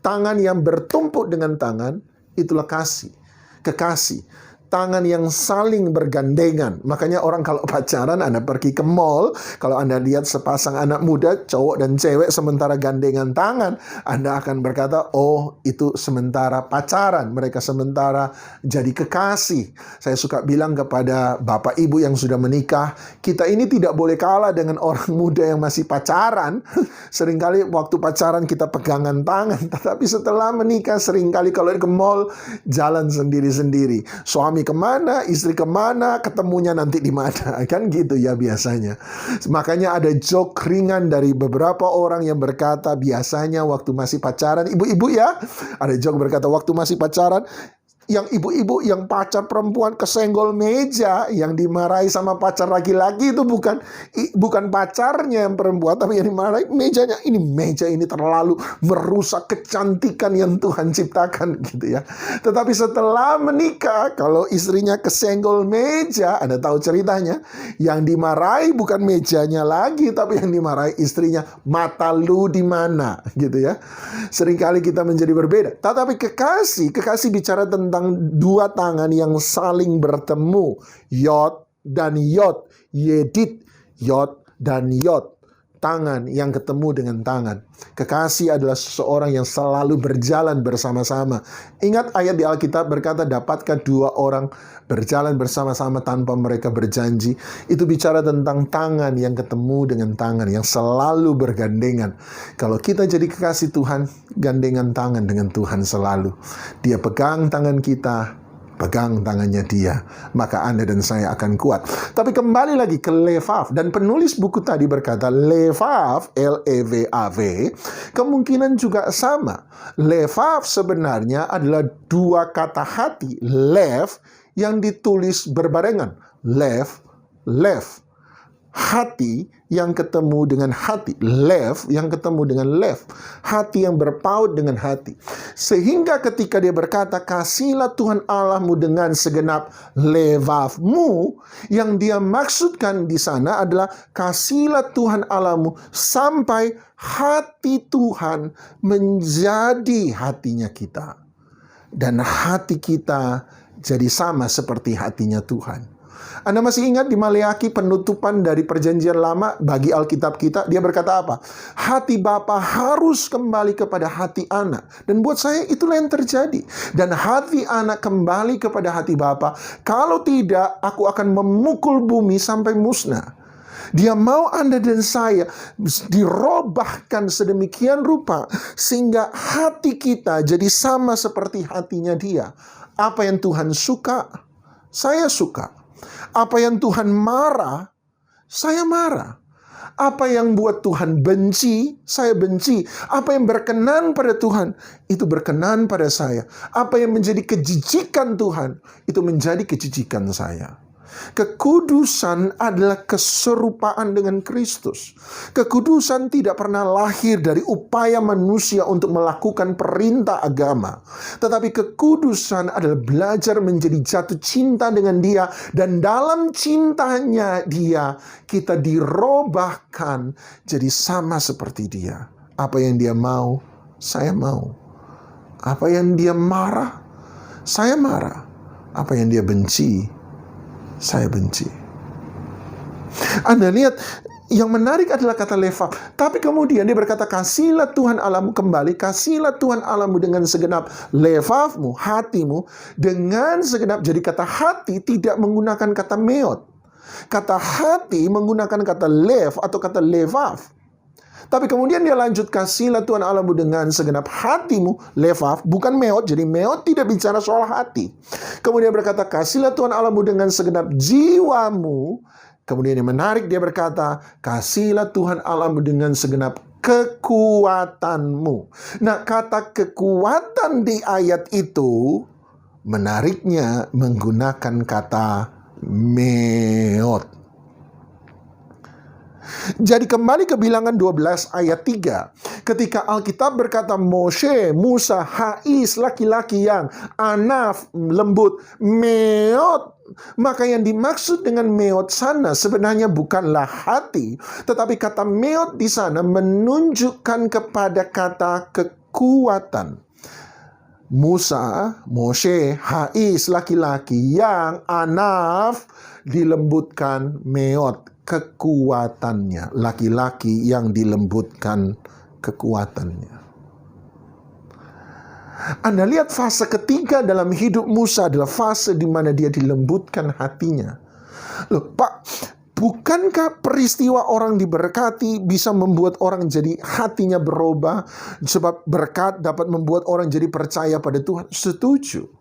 Tangan yang bertumpuk dengan tangan, itulah kasih. Kekasih. tangan yang saling bergandengan. Makanya orang kalau pacaran, Anda pergi ke mall, kalau Anda lihat sepasang anak muda, cowok dan cewek sementara gandengan tangan, Anda akan berkata, oh itu sementara pacaran, mereka sementara jadi kekasih. Saya suka bilang kepada bapak ibu yang sudah menikah, kita ini tidak boleh kalah dengan orang muda yang masih pacaran. Seringkali waktu pacaran kita pegangan tangan, tetapi setelah menikah seringkali kalau ke mall jalan sendiri-sendiri. Suami kemana, istri kemana, ketemunya nanti di mana, kan gitu ya biasanya. Makanya ada joke ringan dari beberapa orang yang berkata biasanya waktu masih pacaran, ibu-ibu ya, ada joke berkata waktu masih pacaran, yang ibu-ibu yang pacar perempuan kesenggol meja, yang dimarahi sama pacar laki-laki itu bukan pacarnya yang perempuan, tapi yang dimarahi mejanya. Ini meja ini terlalu merusak kecantikan yang Tuhan ciptakan gitu ya. Tetapi setelah menikah, kalau istrinya kesenggol meja, Anda tahu ceritanya, yang dimarahi bukan mejanya lagi, tapi yang dimarahi istrinya. Mata lu di mana gitu ya. Seringkali kita menjadi berbeda. Tetapi kekasih bicara tentang dua tangan yang saling bertemu, yod dan yod, yedit, yod dan yod, tangan yang ketemu dengan tangan. Kekasih adalah seseorang yang selalu berjalan bersama-sama. Ingat ayat di Alkitab berkata, dapatkah dua orang berjalan bersama-sama tanpa mereka berjanji? Itu bicara tentang tangan yang ketemu dengan tangan, yang selalu bergandengan. Kalau kita jadi kekasih Tuhan, gandengan tangan dengan Tuhan selalu. Dia pegang tangan kita, pegang tangannya dia, maka Anda dan saya akan kuat. Tapi kembali lagi ke levav, dan penulis buku tadi berkata levav, L-E-V-A-V, kemungkinan juga sama. Levav sebenarnya adalah dua kata hati, lev, yang ditulis berbarengan. Lev, lev. Hati yang ketemu dengan hati, lev yang ketemu dengan lev, hati yang berpaut dengan hati. Sehingga ketika dia berkata, kasihlah Tuhan Allahmu dengan segenap levavmu, yang dia maksudkan di sana adalah kasihlah Tuhan Allahmu sampai hati Tuhan menjadi hatinya kita, dan hati kita jadi sama seperti hatinya Tuhan. Anda masih ingat di Maleaki penutupan dari perjanjian lama bagi Alkitab kita, dia berkata apa? Hati Bapa harus kembali kepada hati anak. Dan buat saya itulah yang terjadi. Dan hati anak kembali kepada hati Bapa. Kalau tidak, aku akan memukul bumi sampai musnah. Dia mau Anda dan saya dirobahkan sedemikian rupa sehingga hati kita jadi sama seperti hatinya dia. Apa yang Tuhan suka, saya suka. Apa yang Tuhan marah, saya marah. Apa yang buat Tuhan benci, saya benci. Apa yang berkenan pada Tuhan, itu berkenan pada saya. Apa yang menjadi kejijikan Tuhan, itu menjadi kejijikan saya. Kekudusan adalah keserupaan dengan Kristus. Kekudusan tidak pernah lahir dari upaya manusia untuk melakukan perintah agama. Tetapi kekudusan adalah belajar menjadi jatuh cinta dengan Dia. Dan dalam cintanya Dia, kita dirobahkan jadi sama seperti Dia. Apa yang Dia mau, saya mau. Apa yang Dia marah, saya marah. Apa yang Dia benci, saya benci. Anda lihat, yang menarik adalah kata levav. Tapi kemudian dia berkata, kasihlah Tuhan Allahmu kembali. Kasihlah Tuhan Allahmu dengan segenap levavmu, hatimu. Dengan segenap, jadi kata hati tidak menggunakan kata meot. Kata hati menggunakan kata lev atau kata levav. Tapi kemudian dia lanjut, kasihlah Tuhan Allahmu dengan segenap hatimu, levav, bukan meot. Jadi meot tidak bicara soal hati. Kemudian berkata, kasihlah Tuhan Allahmu dengan segenap jiwamu. Kemudian yang menarik, dia berkata, kasihlah Tuhan Allahmu dengan segenap kekuatanmu. Nah, kata kekuatan di ayat itu, menariknya menggunakan kata meot. Jadi kembali ke Bilangan 12 ayat 3. Ketika Alkitab berkata Moshe, Musa, Hais, laki-laki yang, Anaf, lembut, meot. Maka yang dimaksud dengan meot sana sebenarnya bukanlah hati. Tetapi kata meot di sana menunjukkan kepada kata kekuatan. Moshe, Hais, laki-laki yang anaf, dilembutkan meot, kekuatannya. Laki-laki yang dilembutkan kekuatannya. Anda lihat fase ketiga dalam hidup Musa adalah fase di mana dia dilembutkan hatinya. Loh, Pak, bukankah peristiwa orang diberkati bisa membuat orang jadi hatinya berubah? Sebab berkat dapat membuat orang jadi percaya pada Tuhan. Setuju.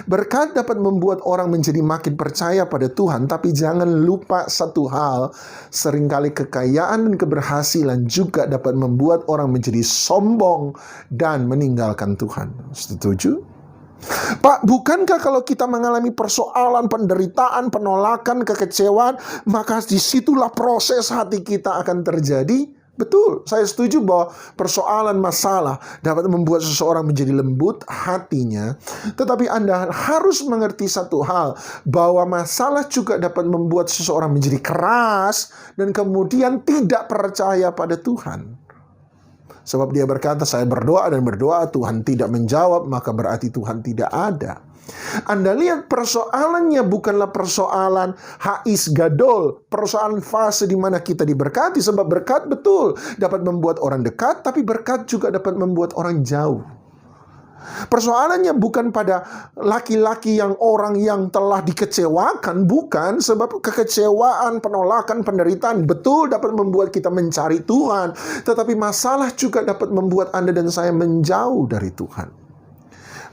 Berkat dapat membuat orang menjadi makin percaya pada Tuhan. Tapi jangan lupa satu hal. Seringkali kekayaan dan keberhasilan juga dapat membuat orang menjadi sombong dan meninggalkan Tuhan. Setuju? Pak, bukankah kalau kita mengalami persoalan, penderitaan, penolakan, kekecewaan, maka disitulah proses hati kita akan terjadi? Betul, saya setuju bahwa persoalan masalah dapat membuat seseorang menjadi lembut hatinya. Tetapi Anda harus mengerti satu hal, bahwa masalah juga dapat membuat seseorang menjadi keras dan kemudian tidak percaya pada Tuhan. Sebab dia berkata, saya berdoa dan berdoa, Tuhan tidak menjawab, maka berarti Tuhan tidak ada. Anda lihat persoalannya bukanlah persoalan hais gadol, persoalan fase di mana kita diberkati. Sebab berkat betul dapat membuat orang dekat, tapi berkat juga dapat membuat orang jauh. Persoalannya bukan pada laki-laki yang orang yang telah dikecewakan, bukan. Sebab kekecewaan, penolakan, penderitaan betul dapat membuat kita mencari Tuhan. Tetapi masalah juga dapat membuat Anda dan saya menjauh dari Tuhan.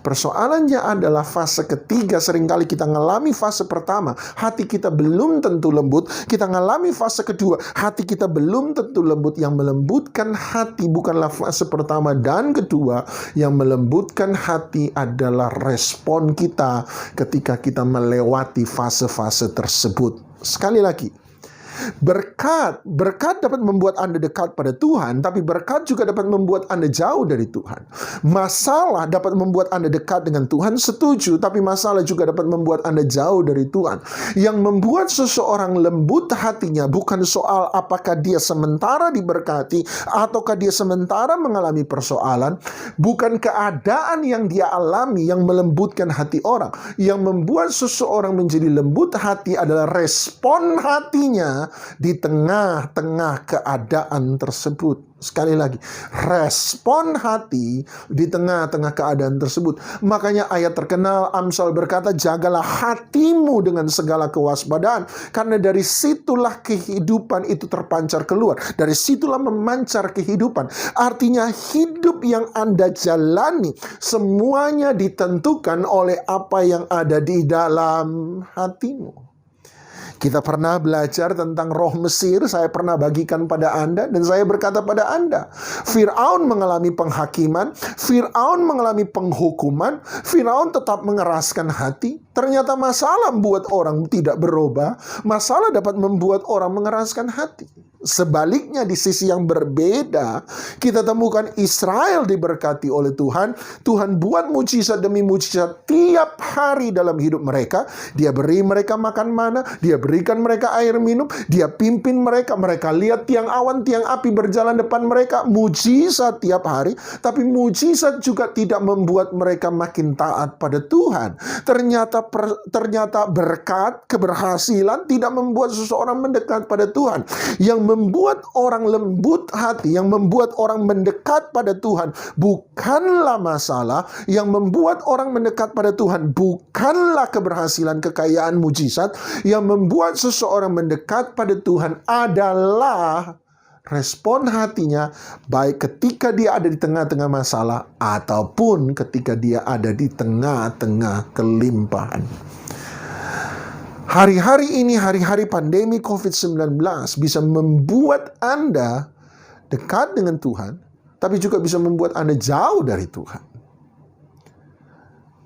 Persoalannya adalah fase ketiga. Seringkali kita ngalami fase pertama, hati kita belum tentu lembut. Kita ngalami fase kedua, hati kita belum tentu lembut. Yang melembutkan hati bukanlah fase pertama dan kedua. Yang melembutkan hati adalah respon kita ketika kita melewati fase-fase tersebut. Sekali lagi, Berkat dapat membuat Anda dekat pada Tuhan, tapi berkat juga dapat membuat Anda jauh dari Tuhan. Masalah dapat membuat Anda dekat dengan Tuhan, setuju, tapi masalah juga dapat membuat Anda jauh dari Tuhan. Yang membuat seseorang lembut hatinya bukan soal apakah dia sementara diberkati ataukah dia sementara mengalami persoalan, bukan keadaan yang dia alami yang melembutkan hati orang. Yang membuat seseorang menjadi lembut hati adalah respon hatinya di tengah-tengah keadaan tersebut. Sekali lagi, respon hati di tengah-tengah keadaan tersebut. Makanya ayat terkenal Amsal berkata, jagalah hatimu dengan segala kewaspadaan, karena dari situlah kehidupan itu terpancar keluar. Dari situlah memancar kehidupan. Artinya hidup yang Anda jalani semuanya ditentukan oleh apa yang ada di dalam hatimu. Kita pernah belajar tentang roh Mesir, saya pernah bagikan pada Anda, dan saya berkata pada Anda, Fir'aun mengalami penghakiman, Fir'aun mengalami penghukuman, Fir'aun tetap mengeraskan hati. Ternyata masalah membuat orang tidak berubah, masalah dapat membuat orang mengeraskan hati. Sebaliknya di sisi yang berbeda, kita temukan Israel diberkati oleh Tuhan. Tuhan buat mujizat demi mujizat tiap hari dalam hidup mereka. Dia beri mereka makan mana, Dia berikan mereka air minum, Dia pimpin mereka. Mereka lihat tiang awan, tiang api berjalan depan mereka. Mujizat tiap hari. Tapi mujizat juga tidak membuat mereka makin taat pada Tuhan. Ternyata berkat, keberhasilan tidak membuat seseorang mendekat pada Tuhan. Yang membuat orang lembut hati, yang membuat orang mendekat pada Tuhan bukanlah masalah. Yang membuat orang mendekat pada Tuhan bukanlah keberhasilan, kekayaan, mujizat. Yang membuat seseorang mendekat pada Tuhan adalah respon hatinya, baik ketika dia ada di tengah-tengah masalah ataupun ketika dia ada di tengah-tengah kelimpahan. Hari-hari ini, hari-hari pandemi COVID-19 bisa membuat Anda dekat dengan Tuhan, tapi juga bisa membuat Anda jauh dari Tuhan.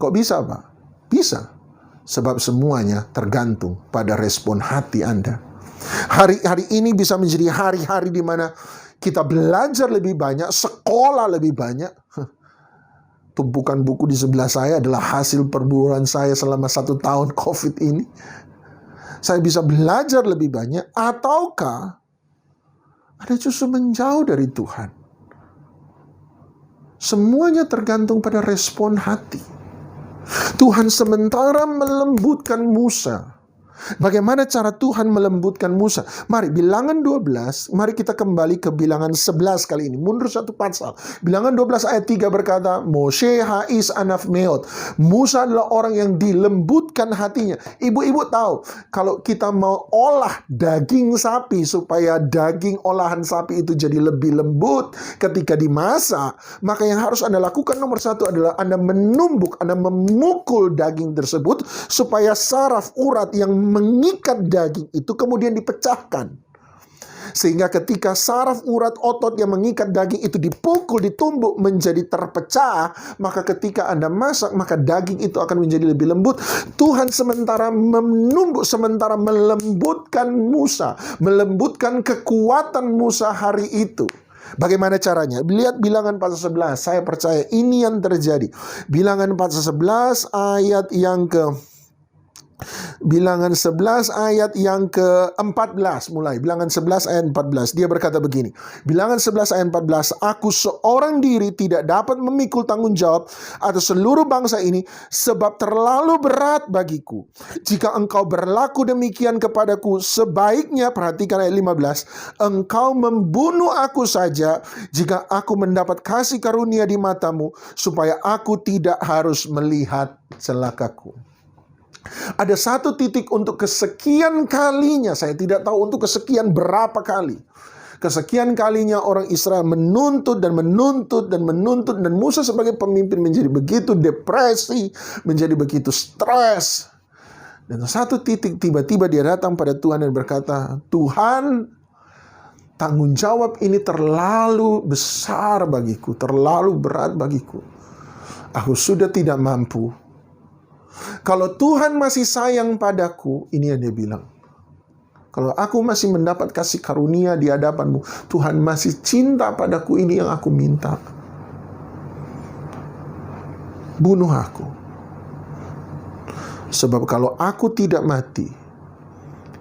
Kok bisa, Pak? Bisa. Sebab semuanya tergantung pada respon hati Anda. Hari-hari ini bisa menjadi hari-hari di mana kita belajar lebih banyak, sekolah lebih banyak. Tumpukan buku di sebelah saya adalah hasil perburuan saya selama 1 tahun COVID ini. Saya bisa belajar lebih banyak, ataukah Anda justru menjauh dari Tuhan? Semuanya tergantung pada respon hati. Tuhan sementara melembutkan Musa. Bagaimana cara Tuhan melembutkan Musa? Mari Bilangan 12, mari kita kembali ke Bilangan 11 kali ini. Mundur satu pasal. Bilangan 12 ayat 3 berkata, Moshe ha'is anaf meot. Musa adalah orang yang dilembutkan hatinya. Ibu-ibu tahu, kalau kita mau olah daging sapi supaya daging olahan sapi itu jadi lebih lembut ketika dimasak, maka yang harus Anda lakukan nomor satu adalah Anda menumbuk, Anda memukul daging tersebut supaya saraf urat yang mengikat daging itu kemudian dipecahkan. Sehingga ketika saraf urat otot yang mengikat daging itu dipukul, ditumbuk menjadi terpecah, maka ketika Anda masak, maka daging itu akan menjadi lebih lembut. Tuhan sementara menumbuk, sementara melembutkan Musa, melembutkan kekuatan Musa hari itu. Bagaimana caranya? Lihat Bilangan pasal 11. Saya percaya ini yang terjadi. Bilangan pasal 11 ayat yang Bilangan 11 ayat yang ke-14 mulai. Bilangan 11 ayat 14. Dia berkata begini. Bilangan 11 ayat 14. Aku seorang diri tidak dapat memikul tanggung jawab atas seluruh bangsa ini sebab terlalu berat bagiku. Jika engkau berlaku demikian kepadaku, sebaiknya, perhatikan ayat 15, engkau membunuh aku saja jika aku mendapat kasih karunia di matamu, supaya aku tidak harus melihat celakaku. Ada satu titik untuk kesekian kalinya, saya tidak tahu untuk kesekian berapa kali. Kesekian kalinya orang Israel menuntut dan menuntut dan menuntut, dan Musa sebagai pemimpin menjadi begitu depresi, menjadi begitu stres. Dan satu titik tiba-tiba dia datang pada Tuhan dan berkata, Tuhan, tanggung jawab ini terlalu besar bagiku, terlalu berat bagiku. Aku sudah tidak mampu. Kalau Tuhan masih sayang padaku, ini yang dia bilang. Kalau aku masih mendapat kasih karunia di hadapanmu, Tuhan masih cinta padaku, ini yang aku minta. Bunuh aku. Sebab kalau aku tidak mati,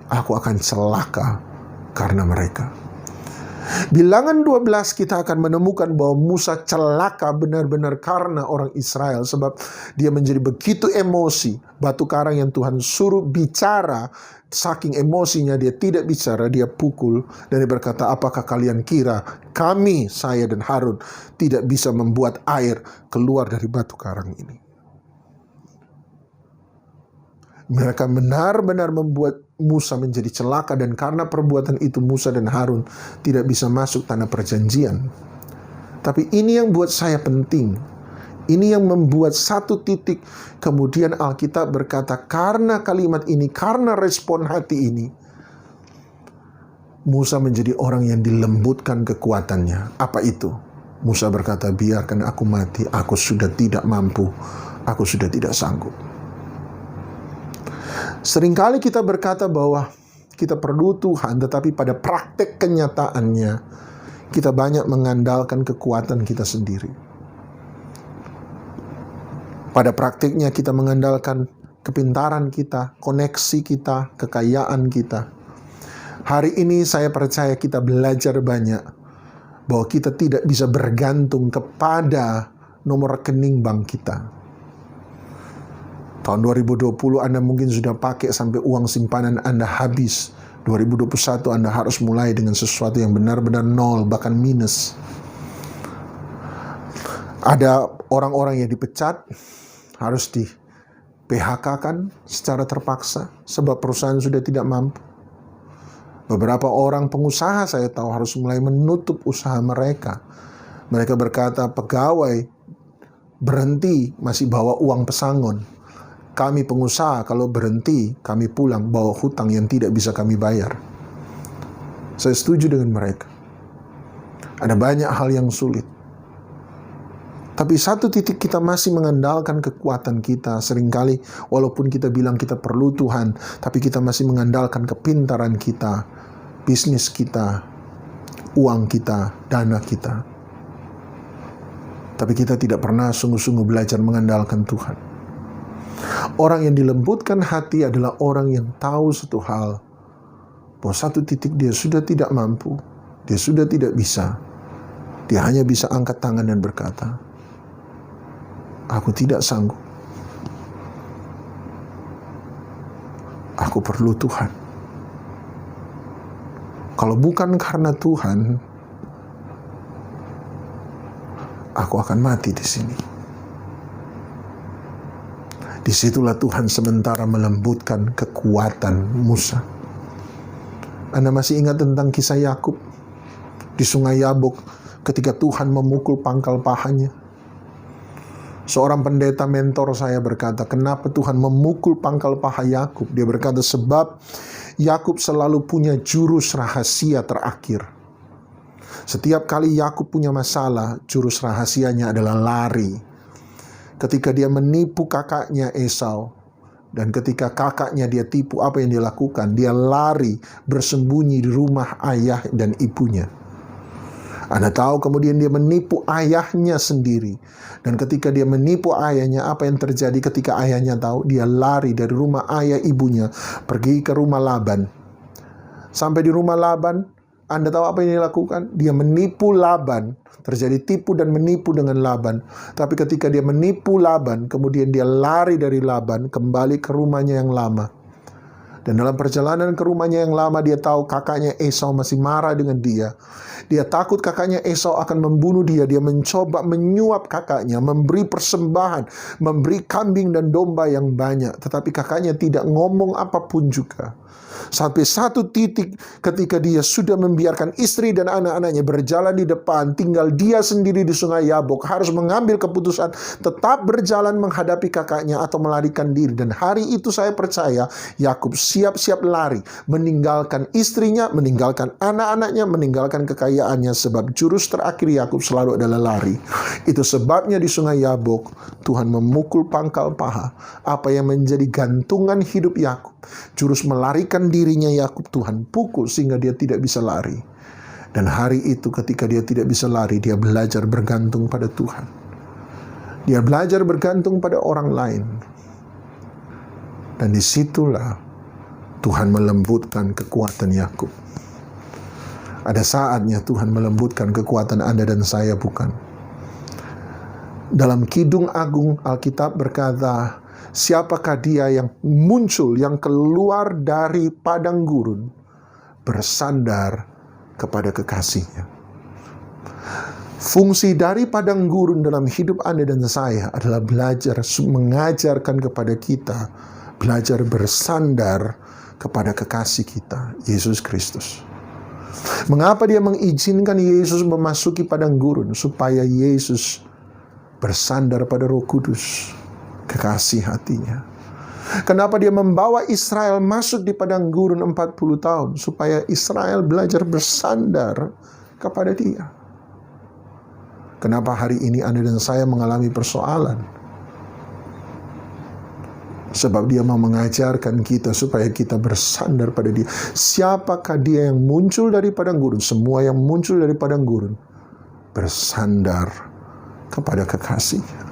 aku akan celaka karena mereka. Bilangan 12 kita akan menemukan bahwa Musa celaka benar-benar karena orang Israel, sebab dia menjadi begitu emosi. Batu karang yang Tuhan suruh bicara, saking emosinya dia tidak bicara, dia pukul. Dan dia berkata, apakah kalian kira kami, saya dan Harun, tidak bisa membuat air keluar dari batu karang ini? Mereka benar-benar membuat Musa menjadi celaka, dan karena perbuatan itu Musa dan Harun tidak bisa masuk tanah perjanjian. Tapi ini yang buat saya penting. Ini yang membuat satu titik kemudian Alkitab berkata, karena kalimat ini, karena respon hati ini, Musa menjadi orang yang dilembutkan kekuatannya. Apa itu? Musa berkata, biarkan aku mati, aku sudah tidak mampu, aku sudah tidak sanggup. Seringkali kita berkata bahwa kita perlu Tuhan, tetapi pada praktek kenyataannya kita banyak mengandalkan kekuatan kita sendiri. Pada praktiknya kita mengandalkan kepintaran kita, koneksi kita, kekayaan kita. Hari ini saya percaya kita belajar banyak bahwa kita tidak bisa bergantung kepada nomor rekening bank kita. Tahun 2020 Anda mungkin sudah pakai sampai uang simpanan Anda habis. 2021 Anda harus mulai dengan sesuatu yang benar-benar nol, bahkan minus. Ada orang-orang yang dipecat, harus di PHK-kan secara terpaksa sebab perusahaan sudah tidak mampu. Beberapa orang pengusaha saya tahu harus mulai menutup usaha mereka. Mereka berkata, pegawai berhenti masih bawa uang pesangon. Kami pengusaha kalau berhenti, kami pulang bawa hutang yang tidak bisa kami bayar. Saya setuju dengan mereka. Ada banyak hal yang sulit. Tapi satu titik kita masih mengandalkan kekuatan kita. Seringkali walaupun kita bilang kita perlu Tuhan, tapi kita masih mengandalkan kepintaran kita, bisnis kita, uang kita, dana kita. Tapi kita tidak pernah sungguh-sungguh belajar mengandalkan Tuhan. Orang yang dilembutkan hati adalah orang yang tahu satu hal, bahwa satu titik dia sudah tidak mampu, dia sudah tidak bisa. Dia hanya bisa angkat tangan dan berkata, Aku tidak sanggup. Aku perlu Tuhan. Kalau bukan karena Tuhan, aku akan mati di sini. Disitulah Tuhan sementara melembutkan kekuatan Musa. Anda masih ingat tentang kisah Yakub di Sungai Yabok ketika Tuhan memukul pangkal pahanya? Seorang pendeta mentor saya berkata, kenapa Tuhan memukul pangkal paha Yakub? Dia berkata, sebab Yakub selalu punya jurus rahasia terakhir. Setiap kali Yakub punya masalah, jurus rahasianya adalah lari. Ketika dia menipu kakaknya Esau, dan ketika kakaknya dia tipu, apa yang dia lakukan? Dia lari bersembunyi di rumah ayah dan ibunya. Anda tahu, kemudian dia menipu ayahnya sendiri. Dan ketika dia menipu ayahnya, apa yang terjadi ketika ayahnya tahu? Dia lari dari rumah ayah ibunya, pergi ke rumah Laban. Sampai di rumah Laban, Anda tahu apa yang dia lakukan? Dia menipu Laban. Terjadi tipu dan menipu dengan Laban. Tapi ketika dia menipu Laban, kemudian dia lari dari Laban, kembali ke rumahnya yang lama. Dan dalam perjalanan ke rumahnya yang lama, dia tahu kakaknya Esau masih marah dengan dia. Dia takut kakaknya Esau akan membunuh dia. Dia mencoba menyuap kakaknya, memberi persembahan, memberi kambing dan domba yang banyak. Tetapi kakaknya tidak ngomong apapun juga. Sampai satu titik ketika dia sudah membiarkan istri dan anak-anaknya berjalan di depan, tinggal dia sendiri di Sungai Yabok, harus mengambil keputusan tetap berjalan menghadapi kakaknya atau melarikan diri. Dan hari itu saya percaya Yakub siap-siap lari, meninggalkan istrinya, meninggalkan anak-anaknya, meninggalkan kekayaannya, sebab jurus terakhir Yakub selalu adalah lari. Itu sebabnya di Sungai Yabok Tuhan memukul pangkal paha apa yang menjadi gantungan hidup Yakub. Jurus melarikan dirinya Yakub Tuhan pukul sehingga dia tidak bisa lari. Dan hari itu ketika dia tidak bisa lari, dia belajar bergantung pada Tuhan. Dia belajar bergantung pada orang lain. Dan disitulah Tuhan melembutkan kekuatan Yakub. Ada saatnya Tuhan melembutkan kekuatan Anda dan saya, bukan? Dalam Kidung Agung Alkitab berkata, siapakah dia yang muncul, yang keluar dari padang gurun, bersandar kepada kekasihnya. Fungsi dari padang gurun dalam hidup Anda dan saya adalah belajar, mengajarkan kepada kita, belajar bersandar kepada kekasih kita, Yesus Kristus. Mengapa dia mengizinkan Yesus memasuki padang gurun? Supaya Yesus bersandar pada Roh Kudus, kekasih hatinya. Kenapa dia membawa Israel masuk di padang gurun 40 tahun? Supaya Israel belajar bersandar kepada dia. Kenapa hari ini Anda dan saya mengalami persoalan? Sebab dia mau mengajarkan kita supaya kita bersandar pada dia. Siapakah dia yang muncul dari padang gurun? Semua yang muncul dari padang gurun bersandar kepada kekasihnya.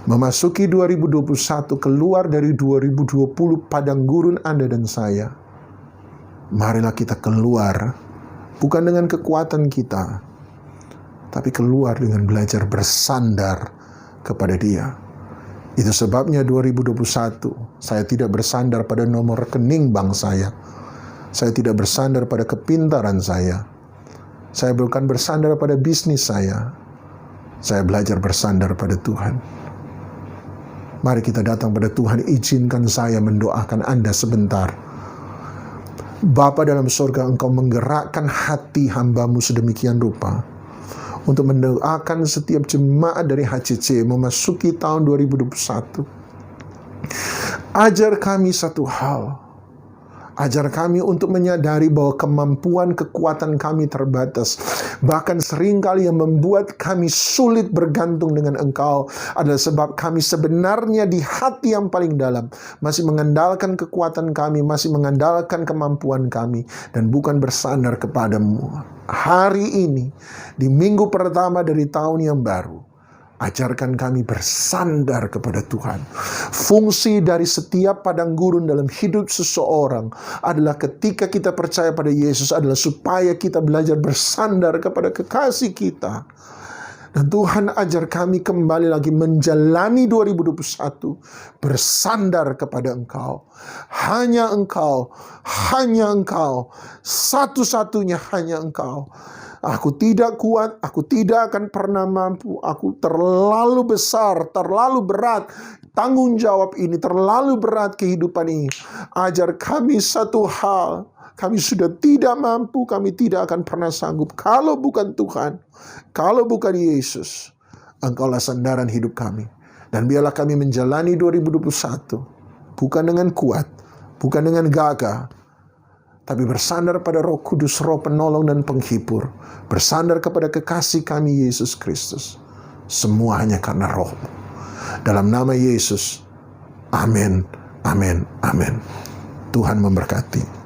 Memasuki 2021, keluar dari 2020 padang gurun Anda dan saya. Marilah kita keluar, bukan dengan kekuatan kita, tapi keluar dengan belajar bersandar kepada dia. Itu sebabnya 2021, saya tidak bersandar pada nomor rekening bank saya. Saya tidak bersandar pada kepintaran saya. Saya bukan bersandar pada bisnis saya. Saya belajar bersandar pada Tuhan. Mari kita datang pada Tuhan, izinkan saya mendoakan Anda sebentar. Bapa dalam surga, Engkau menggerakkan hati hamba-Mu sedemikian rupa untuk mendoakan setiap jemaat dari HCC memasuki tahun 2021. Ajar kami satu hal. Ajar kami untuk menyadari bahwa kemampuan kekuatan kami terbatas. Bahkan seringkali yang membuat kami sulit bergantung dengan Engkau adalah sebab kami sebenarnya di hati yang paling dalam masih mengandalkan kekuatan kami, masih mengandalkan kemampuan kami, dan bukan bersandar kepadamu. Hari ini, di minggu pertama dari tahun yang baru, ajarkan kami bersandar kepada Tuhan. Fungsi dari setiap padang gurun dalam hidup seseorang adalah ketika kita percaya pada Yesus adalah supaya kita belajar bersandar kepada kekasih kita. Dan Tuhan ajar kami kembali lagi menjalani 2021 bersandar kepada Engkau. Hanya Engkau, satu-satunya hanya Engkau. Aku tidak kuat, aku tidak akan pernah mampu, aku terlalu besar, terlalu berat. Tanggung jawab ini terlalu berat, kehidupan ini. Ajar kami satu hal, kami sudah tidak mampu, kami tidak akan pernah sanggup. Kalau bukan Tuhan, kalau bukan Yesus, Engkaulah sandaran hidup kami. Dan biarlah kami menjalani 2021, bukan dengan kuat, bukan dengan gagah, tapi bersandar pada Roh Kudus, Roh penolong dan penghibur. Bersandar kepada kekasih kami Yesus Kristus. Semua hanya karena Roh-Mu. Dalam nama Yesus, amin, amin, amin. Tuhan memberkati.